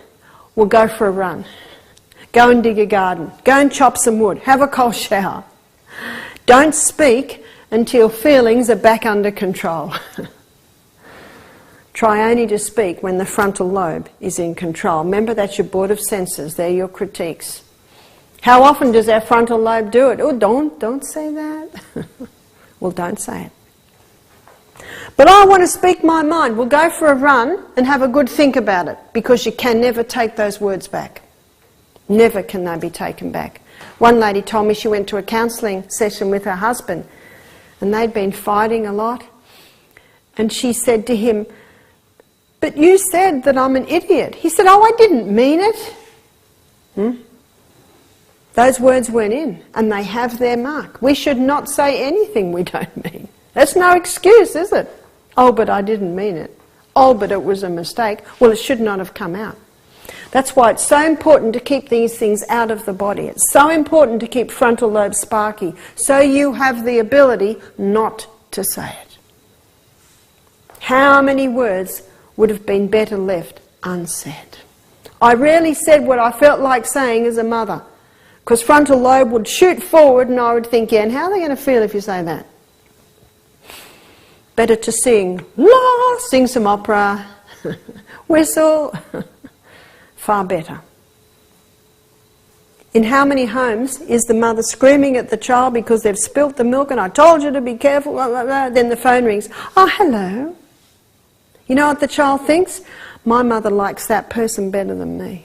Well, go for a run. Go and dig a garden. Go and chop some wood. Have a cold shower. Don't speak until feelings are back under control. Try only to speak when the frontal lobe is in control. Remember, that's your board of senses. They're your critiques. How often does our frontal lobe do it? Oh, don't say that. Well, don't say it. But I want to speak my mind. Well, go for a run and have a good think about it, because you can never take those words back. Never can they be taken back. One lady told me she went to a counselling session with her husband, and they'd been fighting a lot. And she said to him, "But you said that I'm an idiot." He said, "Oh, I didn't mean it." Those words went in, and they have their mark. We should not say anything we don't mean. That's no excuse, is it? "Oh, but I didn't mean it." "Oh, but it was a mistake." Well, it should not have come out. That's why it's so important to keep these things out of the body. It's so important to keep frontal lobe sparky, so you have the ability not to say it. How many words would have been better left unsaid? I rarely said what I felt like saying as a mother, because frontal lobe would shoot forward and I would think, yeah, and how are they going to feel if you say that? Better to sing, sing some opera, whistle, far better. In how many homes is the mother screaming at the child because they've spilt the milk and "I told you to be careful," blah, blah, blah. Then the phone rings, "Oh, hello." You know what the child thinks? My mother likes that person better than me.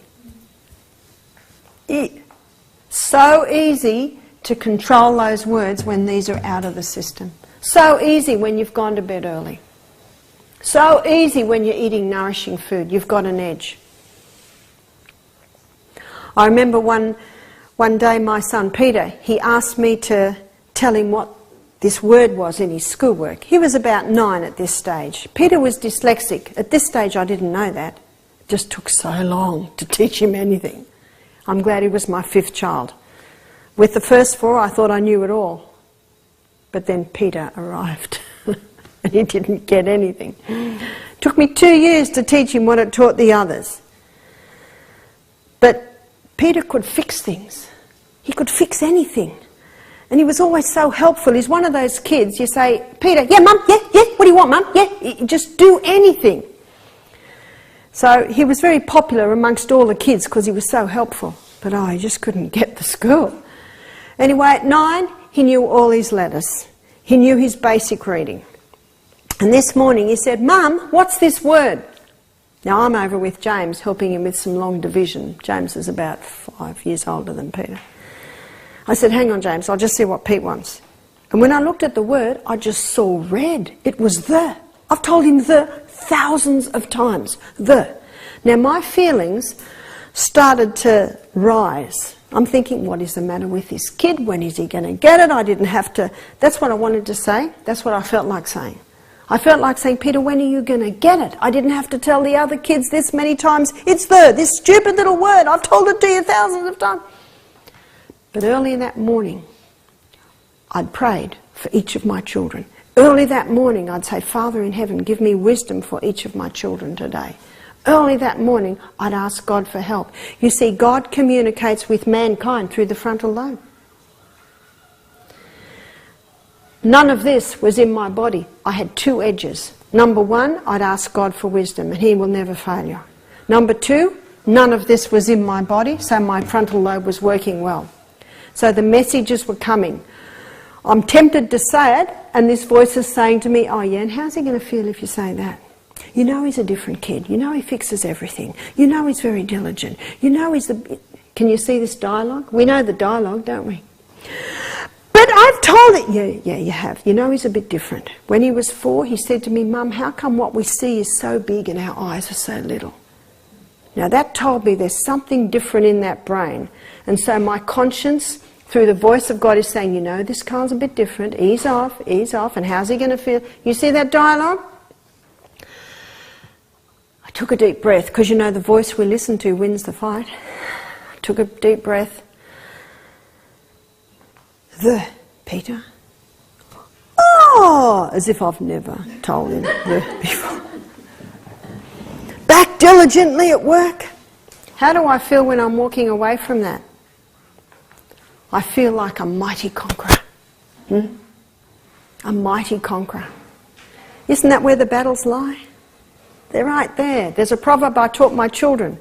So easy to control those words when these are out of the system. So easy when you've gone to bed early. So easy when you're eating nourishing food. You've got an edge. I remember one day my son Peter, he asked me to tell him what this word was in his schoolwork. He was about 9 at this stage. Peter was dyslexic. At this stage I didn't know that. It just took so long to teach him anything. I'm glad he was my 5th child. With the first 4 I thought I knew it all. But then Peter arrived and he didn't get anything. It took me 2 years to teach him what it taught the others. But Peter could fix things. He could fix anything. And he was always so helpful. He's one of those kids, you say, "Peter, yeah, Mum, yeah, what do you want, Mum? Yeah," just do anything. So he was very popular amongst all the kids because he was so helpful. But he just couldn't get to school. Anyway, at 9, he knew all his letters. He knew his basic reading. And this morning he said, "Mum, what's this word?" Now I'm over with James, helping him with some long division. James is about 5 years older than Peter. I said, "Hang on, James, I'll just see what Pete wants." And when I looked at the word, I just saw red. It was "the." I've told him "the" thousands of times. "The." Now my feelings started to rise. I'm thinking, what is the matter with this kid? When is he going to get it? I didn't have to. That's what I wanted to say. That's what I felt like saying. I felt like saying, "Peter, when are you going to get it?" I didn't have to tell the other kids this many times, "It's this stupid little word. I've told it to you thousands of times." But early that morning, I'd prayed for each of my children. Early that morning, I'd say, "Father in heaven, give me wisdom for each of my children today." Early that morning, I'd ask God for help. You see, God communicates with mankind through the frontal lobe. None of this was in my body. I had 2 edges. Number one, I'd ask God for wisdom, and He will never fail you. Number two, none of this was in my body, so my frontal lobe was working well. So the messages were coming. I'm tempted to say it, and this voice is saying to me, oh yeah, and how's he going to feel if you say that? You know he's a different kid. You know he fixes everything. You know he's very diligent. You know he's the... Can you see this dialogue? We know the dialogue, don't we? But I've told it. Yeah, you have. You know he's a bit different. When he was 4, he said to me, Mum, how come what we see is so big and our eyes are so little? Now that told me there's something different in that brain. And so my conscience, through the voice of God, is saying, you know, this Carl's a bit different. Ease off, and how's he going to feel? You see that dialogue? I took a deep breath, because you know the voice we listen to wins the fight. I took a deep breath. Peter? Oh! As if I've never told him before. Back diligently at work. How do I feel when I'm walking away from that? I feel like a mighty conqueror. A mighty conqueror. Isn't that where the battles lie? They're right there. There's a proverb I taught my children.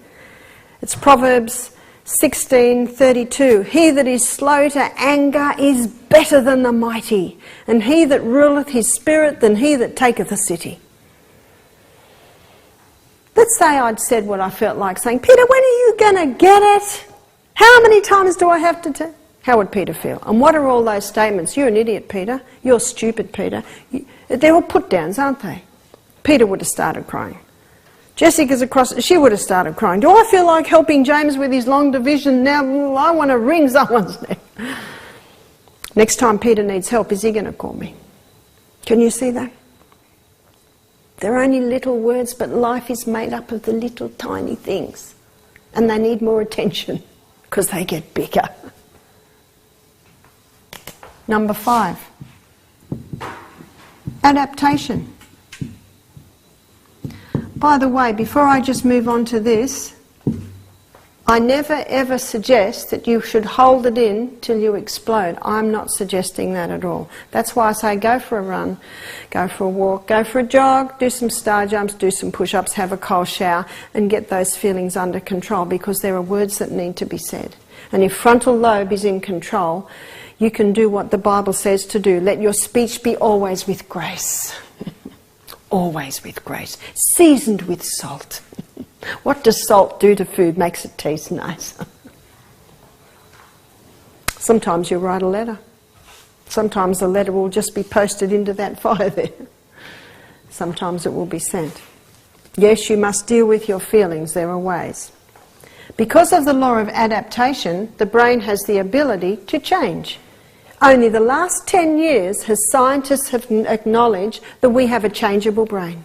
It's Proverbs 16:32. He that is slow to anger is better than the mighty, and he that ruleth his spirit than he that taketh a city. Let's say I'd said what I felt like saying, Peter, when are you going to get it? How many times do I have to tell? How would Peter feel? And what are all those statements? You're an idiot, Peter. You're stupid, Peter. They're all put downs, aren't they? Peter would have started crying. Jessica's across, she would have started crying. Do I feel like helping James with his long division now? I want to wring someone's neck. Next time Peter needs help, is he going to call me? Can you see that? They're only little words, but life is made up of the little tiny things. And they need more attention, because they get bigger. Number 5. Adaptation. By the way, before I just move on to this, I never ever suggest that you should hold it in till you explode. I'm not suggesting that at all. That's why I say go for a run, go for a walk, go for a jog, do some star jumps, do some push-ups, have a cold shower, and get those feelings under control, because there are words that need to be said. And if frontal lobe is in control, you can do what the Bible says to do. Let your speech be always with grace. Always with grace. Seasoned with salt. What does salt do to food? Makes it taste nice. Sometimes you write a letter. Sometimes the letter will just be posted into that fire there. Sometimes it will be sent. Yes, you must deal with your feelings. There are ways. Because of the law of adaptation, the brain has the ability to change. Only the last 10 years has scientists have acknowledged that we have a changeable brain.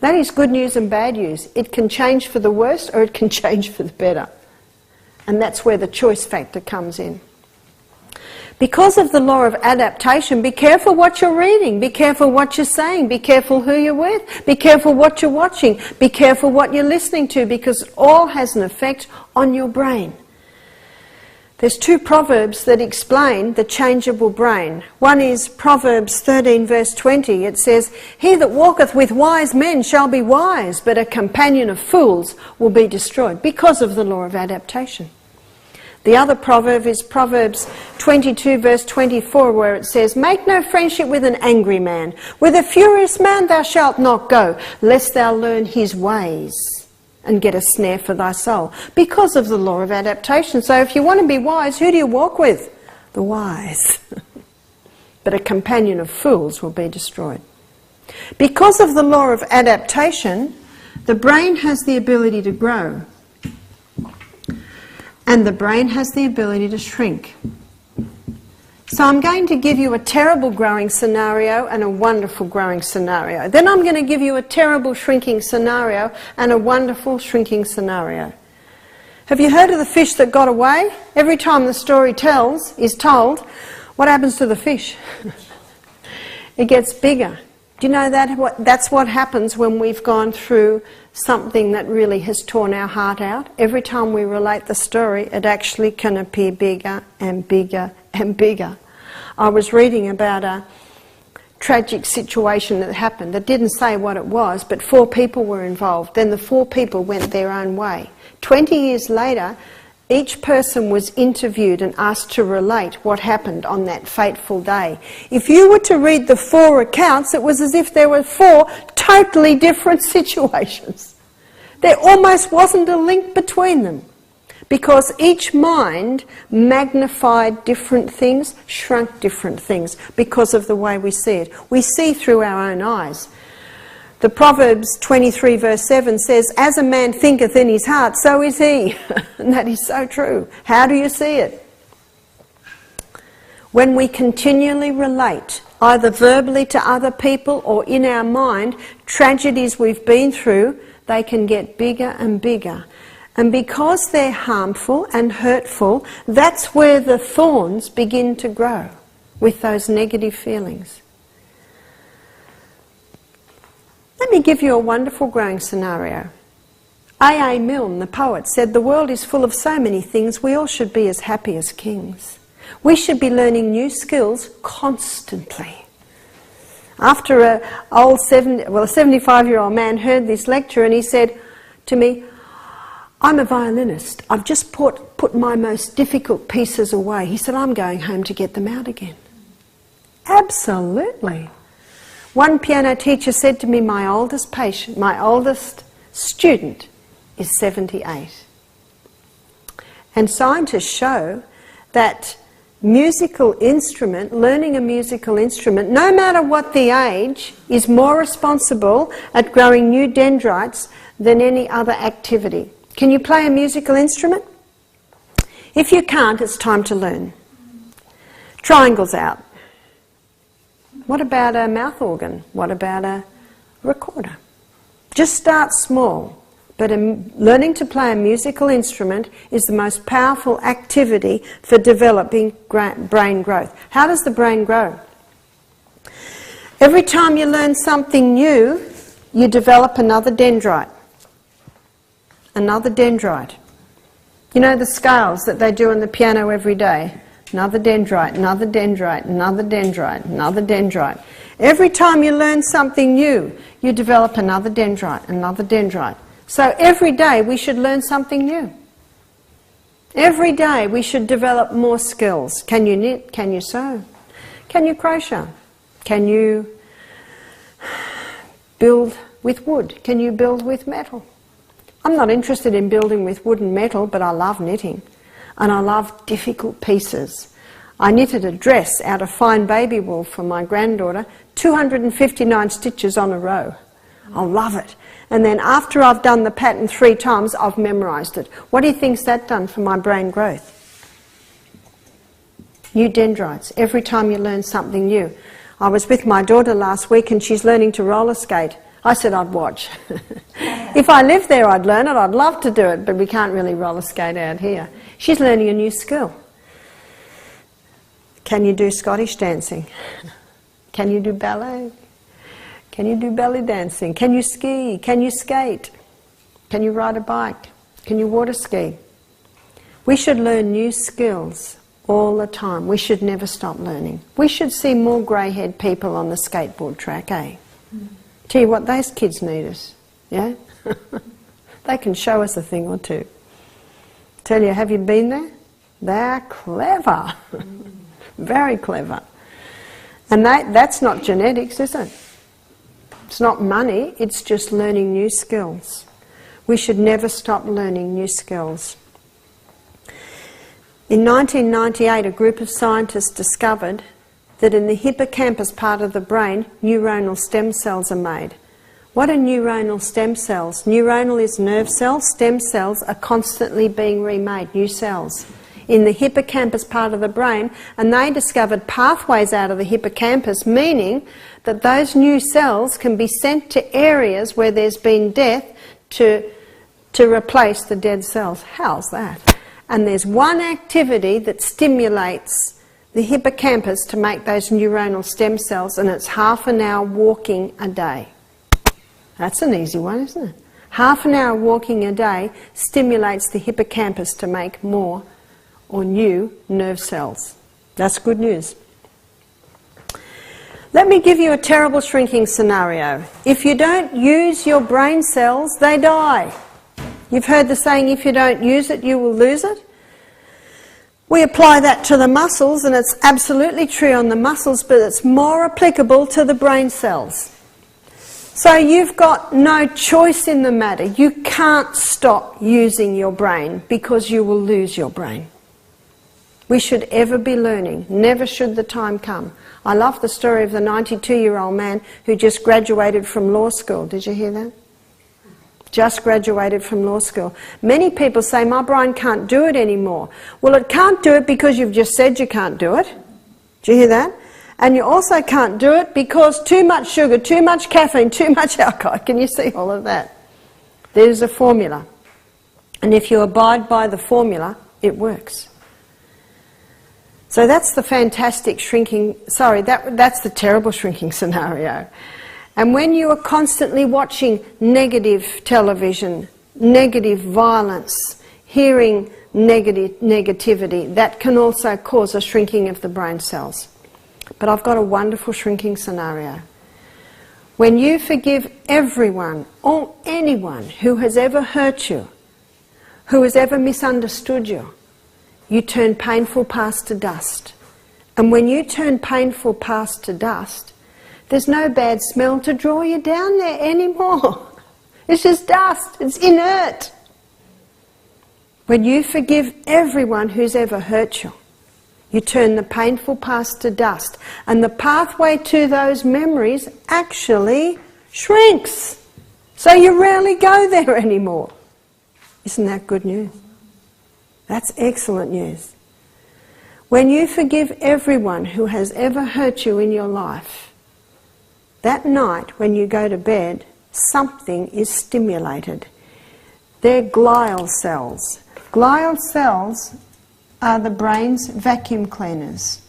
That is good news and bad news. It can change for the worse or it can change for the better. And that's where the choice factor comes in. Because of the law of adaptation, be careful what you're reading, be careful what you're saying, be careful who you're with, be careful what you're watching, be careful what you're listening to, because it all has an effect on your brain. There's 2 proverbs that explain the changeable brain. One is Proverbs 13 verse 20. It says, he that walketh with wise men shall be wise, but a companion of fools will be destroyed, because of the law of adaptation. The other proverb is Proverbs 22 verse 24, where it says, make no friendship with an angry man. With a furious man thou shalt not go, lest thou learn his ways and get a snare for thy soul, because of the law of adaptation. So if you want to be wise, who do you walk with? The wise. But a companion of fools will be destroyed. Because of the law of adaptation, the brain has the ability to grow. And the brain has the ability to shrink. So I'm going to give you a terrible growing scenario and a wonderful growing scenario. Then I'm going to give you a terrible shrinking scenario and a wonderful shrinking scenario. Have you heard of the fish that got away? Every time the story is told, what happens to the fish? It gets bigger. Do you know that's what happens when we've gone through something that really has torn our heart out? Every time we relate the story, it actually can appear bigger and bigger and bigger. I was reading about a tragic situation that happened that didn't say what it was, but 4 people were involved. Then the 4 people went their own way. 20 years later, each person was interviewed and asked to relate what happened on that fateful day. If you were to read the 4 accounts, it was as if there were 4 totally different situations. There almost wasn't a link between them, because each mind magnified different things, shrunk different things, because of the way we see it. We see through our own eyes. The Proverbs 23 verse 7 says, "As a man thinketh in his heart, so is he." And that is so true. How do you see it? When we continually relate, either verbally to other people or in our mind, tragedies we've been through, they can get bigger and bigger. And because they're harmful and hurtful, that's where the thorns begin to grow, with those negative feelings. Let me give you a wonderful growing scenario. A. Milne, the poet, said, "The world is full of so many things, we all should be as happy as kings. We should be learning new skills constantly." After a 75-year-old man heard this lecture, and he said to me, "I'm a violinist. I've just put my most difficult pieces away." He said, "I'm going home to get them out again." Absolutely. One piano teacher said to me, my oldest student is 78. And scientists show that learning a musical instrument, no matter what the age, is more responsible at growing new dendrites than any other activity. Can you play a musical instrument? If you can't, it's time to learn. Triangles out. What about a mouth organ? What about a recorder? Just start small. But learning to play a musical instrument is the most powerful activity for developing brain growth. How does the brain grow? Every time you learn something new, you develop another dendrite. Another dendrite. You know the scales that they do on the piano every day? Another dendrite, another dendrite, another dendrite, another dendrite. Every time you learn something new, you develop another dendrite, another dendrite. So every day we should learn something new. Every day we should develop more skills. Can you knit? Can you sew? Can you crochet? Can you build with wood? Can you build with metal? I'm not interested in building with wood and metal, but I love knitting. And I love difficult pieces. I knitted a dress out of fine baby wool for my granddaughter, 259 stitches on a row. I love it. And then after I've done the pattern 3 times, I've memorised it. What do you think's that done for my brain growth? New dendrites. Every time you learn something new. I was with my daughter last week and she's learning to roller skate. I said I'd watch. If I lived there, I'd learn it. I'd love to do it, but we can't really roller skate out here. She's learning a new skill. Can you do Scottish dancing? Can you do ballet? Can you do belly dancing? Can you ski? Can you skate? Can you ride a bike? Can you water ski? We should learn new skills all the time. We should never stop learning. We should see more grey-haired people on the skateboard track, eh? Tell you what, those kids need us, yeah? They can show us a thing or two. Tell you, have you been there? They're clever. Very clever. And that's not genetics, is it? It's not money, it's just learning new skills. We should never stop learning new skills. In 1998, a group of scientists discovered that in the hippocampus part of the brain, neuronal stem cells are made. What are neuronal stem cells? Neuronal is nerve cells. Stem cells are constantly being remade, new cells, in the hippocampus part of the brain, and they discovered pathways out of the hippocampus, meaning that those new cells can be sent to areas where there's been death to replace the dead cells. How's that? And there's one activity that stimulates the hippocampus to make those neuronal stem cells, and it's half an hour walking a day. That's an easy one, isn't it? Half an hour walking a day stimulates the hippocampus to make more or new nerve cells. That's good news. Let me give you a terrible shrinking scenario. If you don't use your brain cells, they die. You've heard the saying, if you don't use it, you will lose it. We apply that to the muscles, and it's absolutely true on the muscles, but it's more applicable to the brain cells. So you've got no choice in the matter. You can't stop using your brain because you will lose your brain. We should ever be learning. Never should the time come. I love the story of the 92-year-old man who just graduated from law school. Did you hear that? Just graduated from law school. Many people say, my brain can't do it anymore. Well, it can't do it because you've just said you can't do it. Do you hear that? And you also can't do it because too much sugar, too much caffeine, too much alcohol. Can you see all of that? There's a formula. And if you abide by the formula, it works. So that's the fantastic shrinking, that's the terrible shrinking scenario. And when you are constantly watching negative television, negative violence, hearing negativity, that can also cause a shrinking of the brain cells. But I've got a wonderful shrinking scenario. When you forgive everyone or anyone who has ever hurt you, who has ever misunderstood you, you turn painful past to dust. And when you turn painful past to dust, there's no bad smell to draw you down there anymore. It's just dust. It's inert. When you forgive everyone who's ever hurt you, you turn the painful past to dust. And the pathway to those memories actually shrinks. So you rarely go there anymore. Isn't that good news? That's excellent news. When you forgive everyone who has ever hurt you in your life, that night when you go to bed, something is stimulated. They're glial cells. Glial cells are the brain's vacuum cleaners.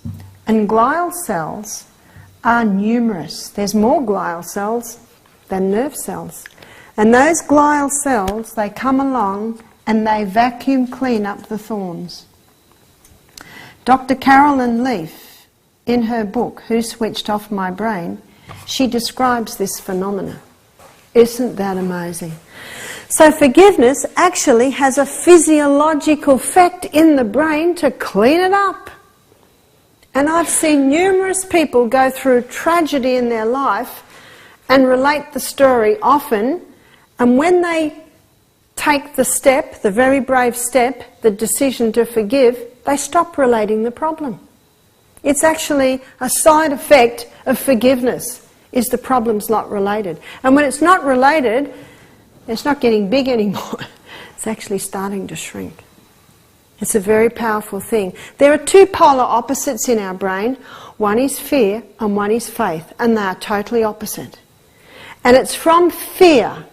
And glial cells are numerous. There's more glial cells than nerve cells. And those glial cells, they come along and they vacuum clean up the thorns. Dr. Carolyn Leaf, in her book, Who Switched Off My Brain, she describes this phenomena. Isn't that amazing? So forgiveness actually has a physiological effect in the brain to clean it up. And I've seen numerous people go through tragedy in their life and relate the story often, and when they take the step, the very brave step, the decision to forgive, they stop relating the problem. It's actually a side effect of forgiveness, is the problem's not related. And when it's not related, it's not getting big anymore. It's actually starting to shrink. It's a very powerful thing. There are two polar opposites in our brain. One is fear and one is faith, and they are totally opposite. And it's from fear.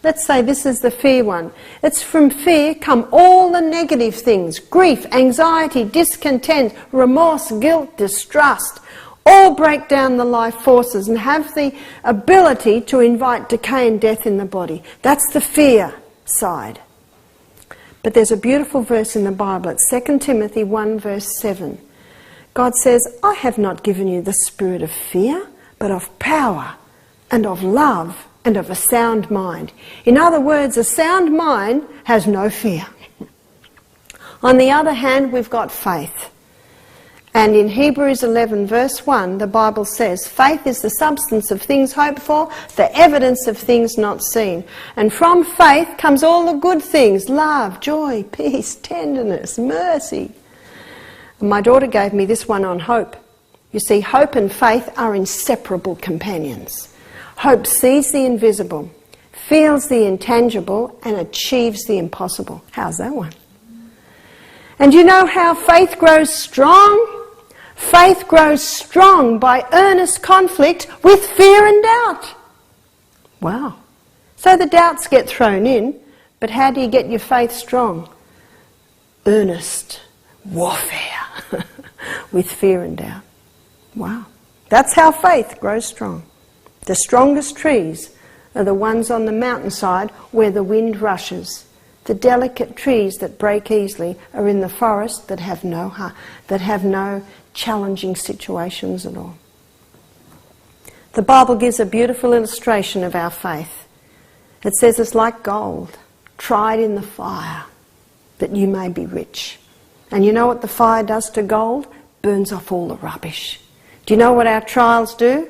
Let's say this is the fear one. It's from fear come all the negative things: grief, anxiety, discontent, remorse, guilt, distrust. All break down the life forces and have the ability to invite decay and death in the body. That's the fear side. But there's a beautiful verse in the Bible. It's 2 Timothy 1 verse 7. God says, I have not given you the spirit of fear, but of power and of love and of a sound mind. In other words, a sound mind has no fear. On the other hand, we've got faith. And in Hebrews 11 verse 1, the Bible says, faith is the substance of things hoped for, the evidence of things not seen. And from faith comes all the good things: love, joy, peace, tenderness, mercy. And my daughter gave me this one on hope. You see, hope and faith are inseparable companions. Hope sees the invisible, feels the intangible, and achieves the impossible. How's that one? And you know how faith grows strong? Faith grows strong by earnest conflict with fear and doubt. Wow. So the doubts get thrown in, but how do you get your faith strong? Earnest warfare with fear and doubt. Wow. That's how faith grows strong. The strongest trees are the ones on the mountainside where the wind rushes. The delicate trees that break easily are in the forest that have no challenging situations at all. The Bible gives a beautiful illustration of our faith. It says it's like gold, tried in the fire, that you may be rich. And you know what the fire does to gold? Burns off all the rubbish. Do you know what our trials do?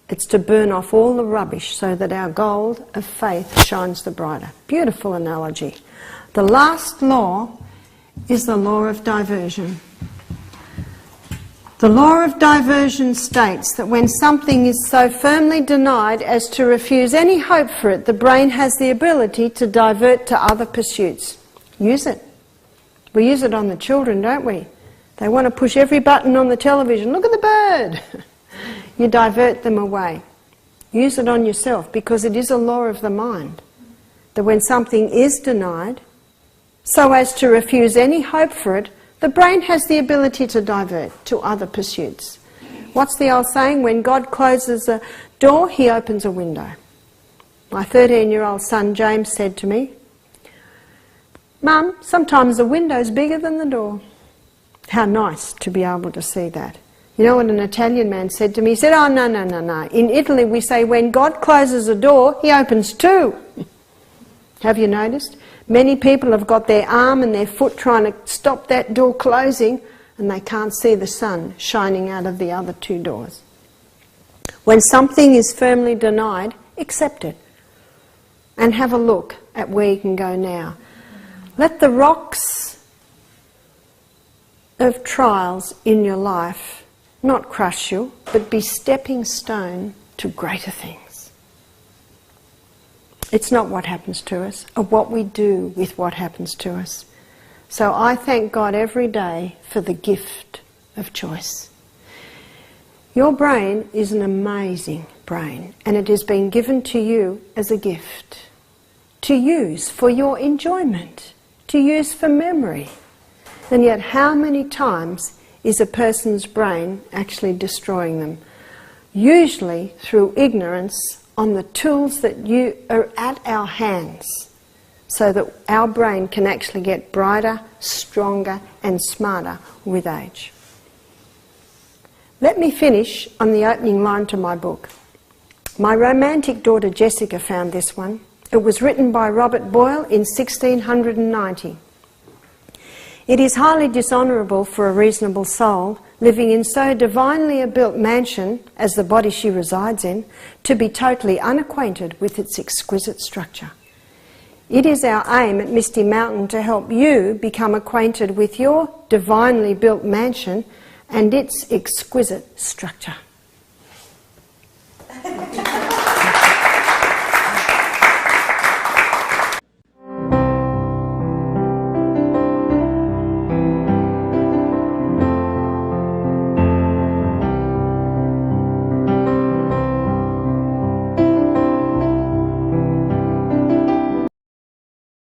It's to burn off all the rubbish so that our gold of faith shines the brighter. Beautiful analogy. The last law is the law of diversion. The law of diversion states that when something is so firmly denied as to refuse any hope for it, the brain has the ability to divert to other pursuits. Use it. We use it on the children, don't we? They want to push every button on the television. Look at the bird! You divert them away. Use it on yourself, because it is a law of the mind that when something is denied, so as to refuse any hope for it, the brain has the ability to divert to other pursuits. What's the old saying? When God closes a door, he opens a window. My 13-year-old son James said to me, "Mum, sometimes the window's bigger than the door." How nice to be able to see that. You know what an Italian man said to me? He said, "Oh, no. In Italy we say when God closes a door, he opens two." Have you noticed? Many people have got their arm and their foot trying to stop that door closing, and they can't see the sun shining out of the other two doors. When something is firmly denied, accept it and have a look at where you can go now. Let the rocks of trials in your life not crush you, but be stepping stone to greater things. It's not what happens to us, or what we do with what happens to us. So I thank God every day for the gift of choice. Your brain is an amazing brain, and it has been given to you as a gift to use for your enjoyment, to use for memory. And yet how many times is a person's brain actually destroying them? Usually through ignorance on the tools that are at our hands, so that our brain can actually get brighter, stronger and smarter with age. Let me finish on the opening line to my book. My romantic daughter Jessica found this one. It was written by Robert Boyle in 1690. "It is highly dishonourable for a reasonable soul, living in so divinely a built mansion as the body she resides in, to be totally unacquainted with its exquisite structure. It is our aim at Misty Mountain to help you become acquainted with your divinely built mansion and its exquisite structure."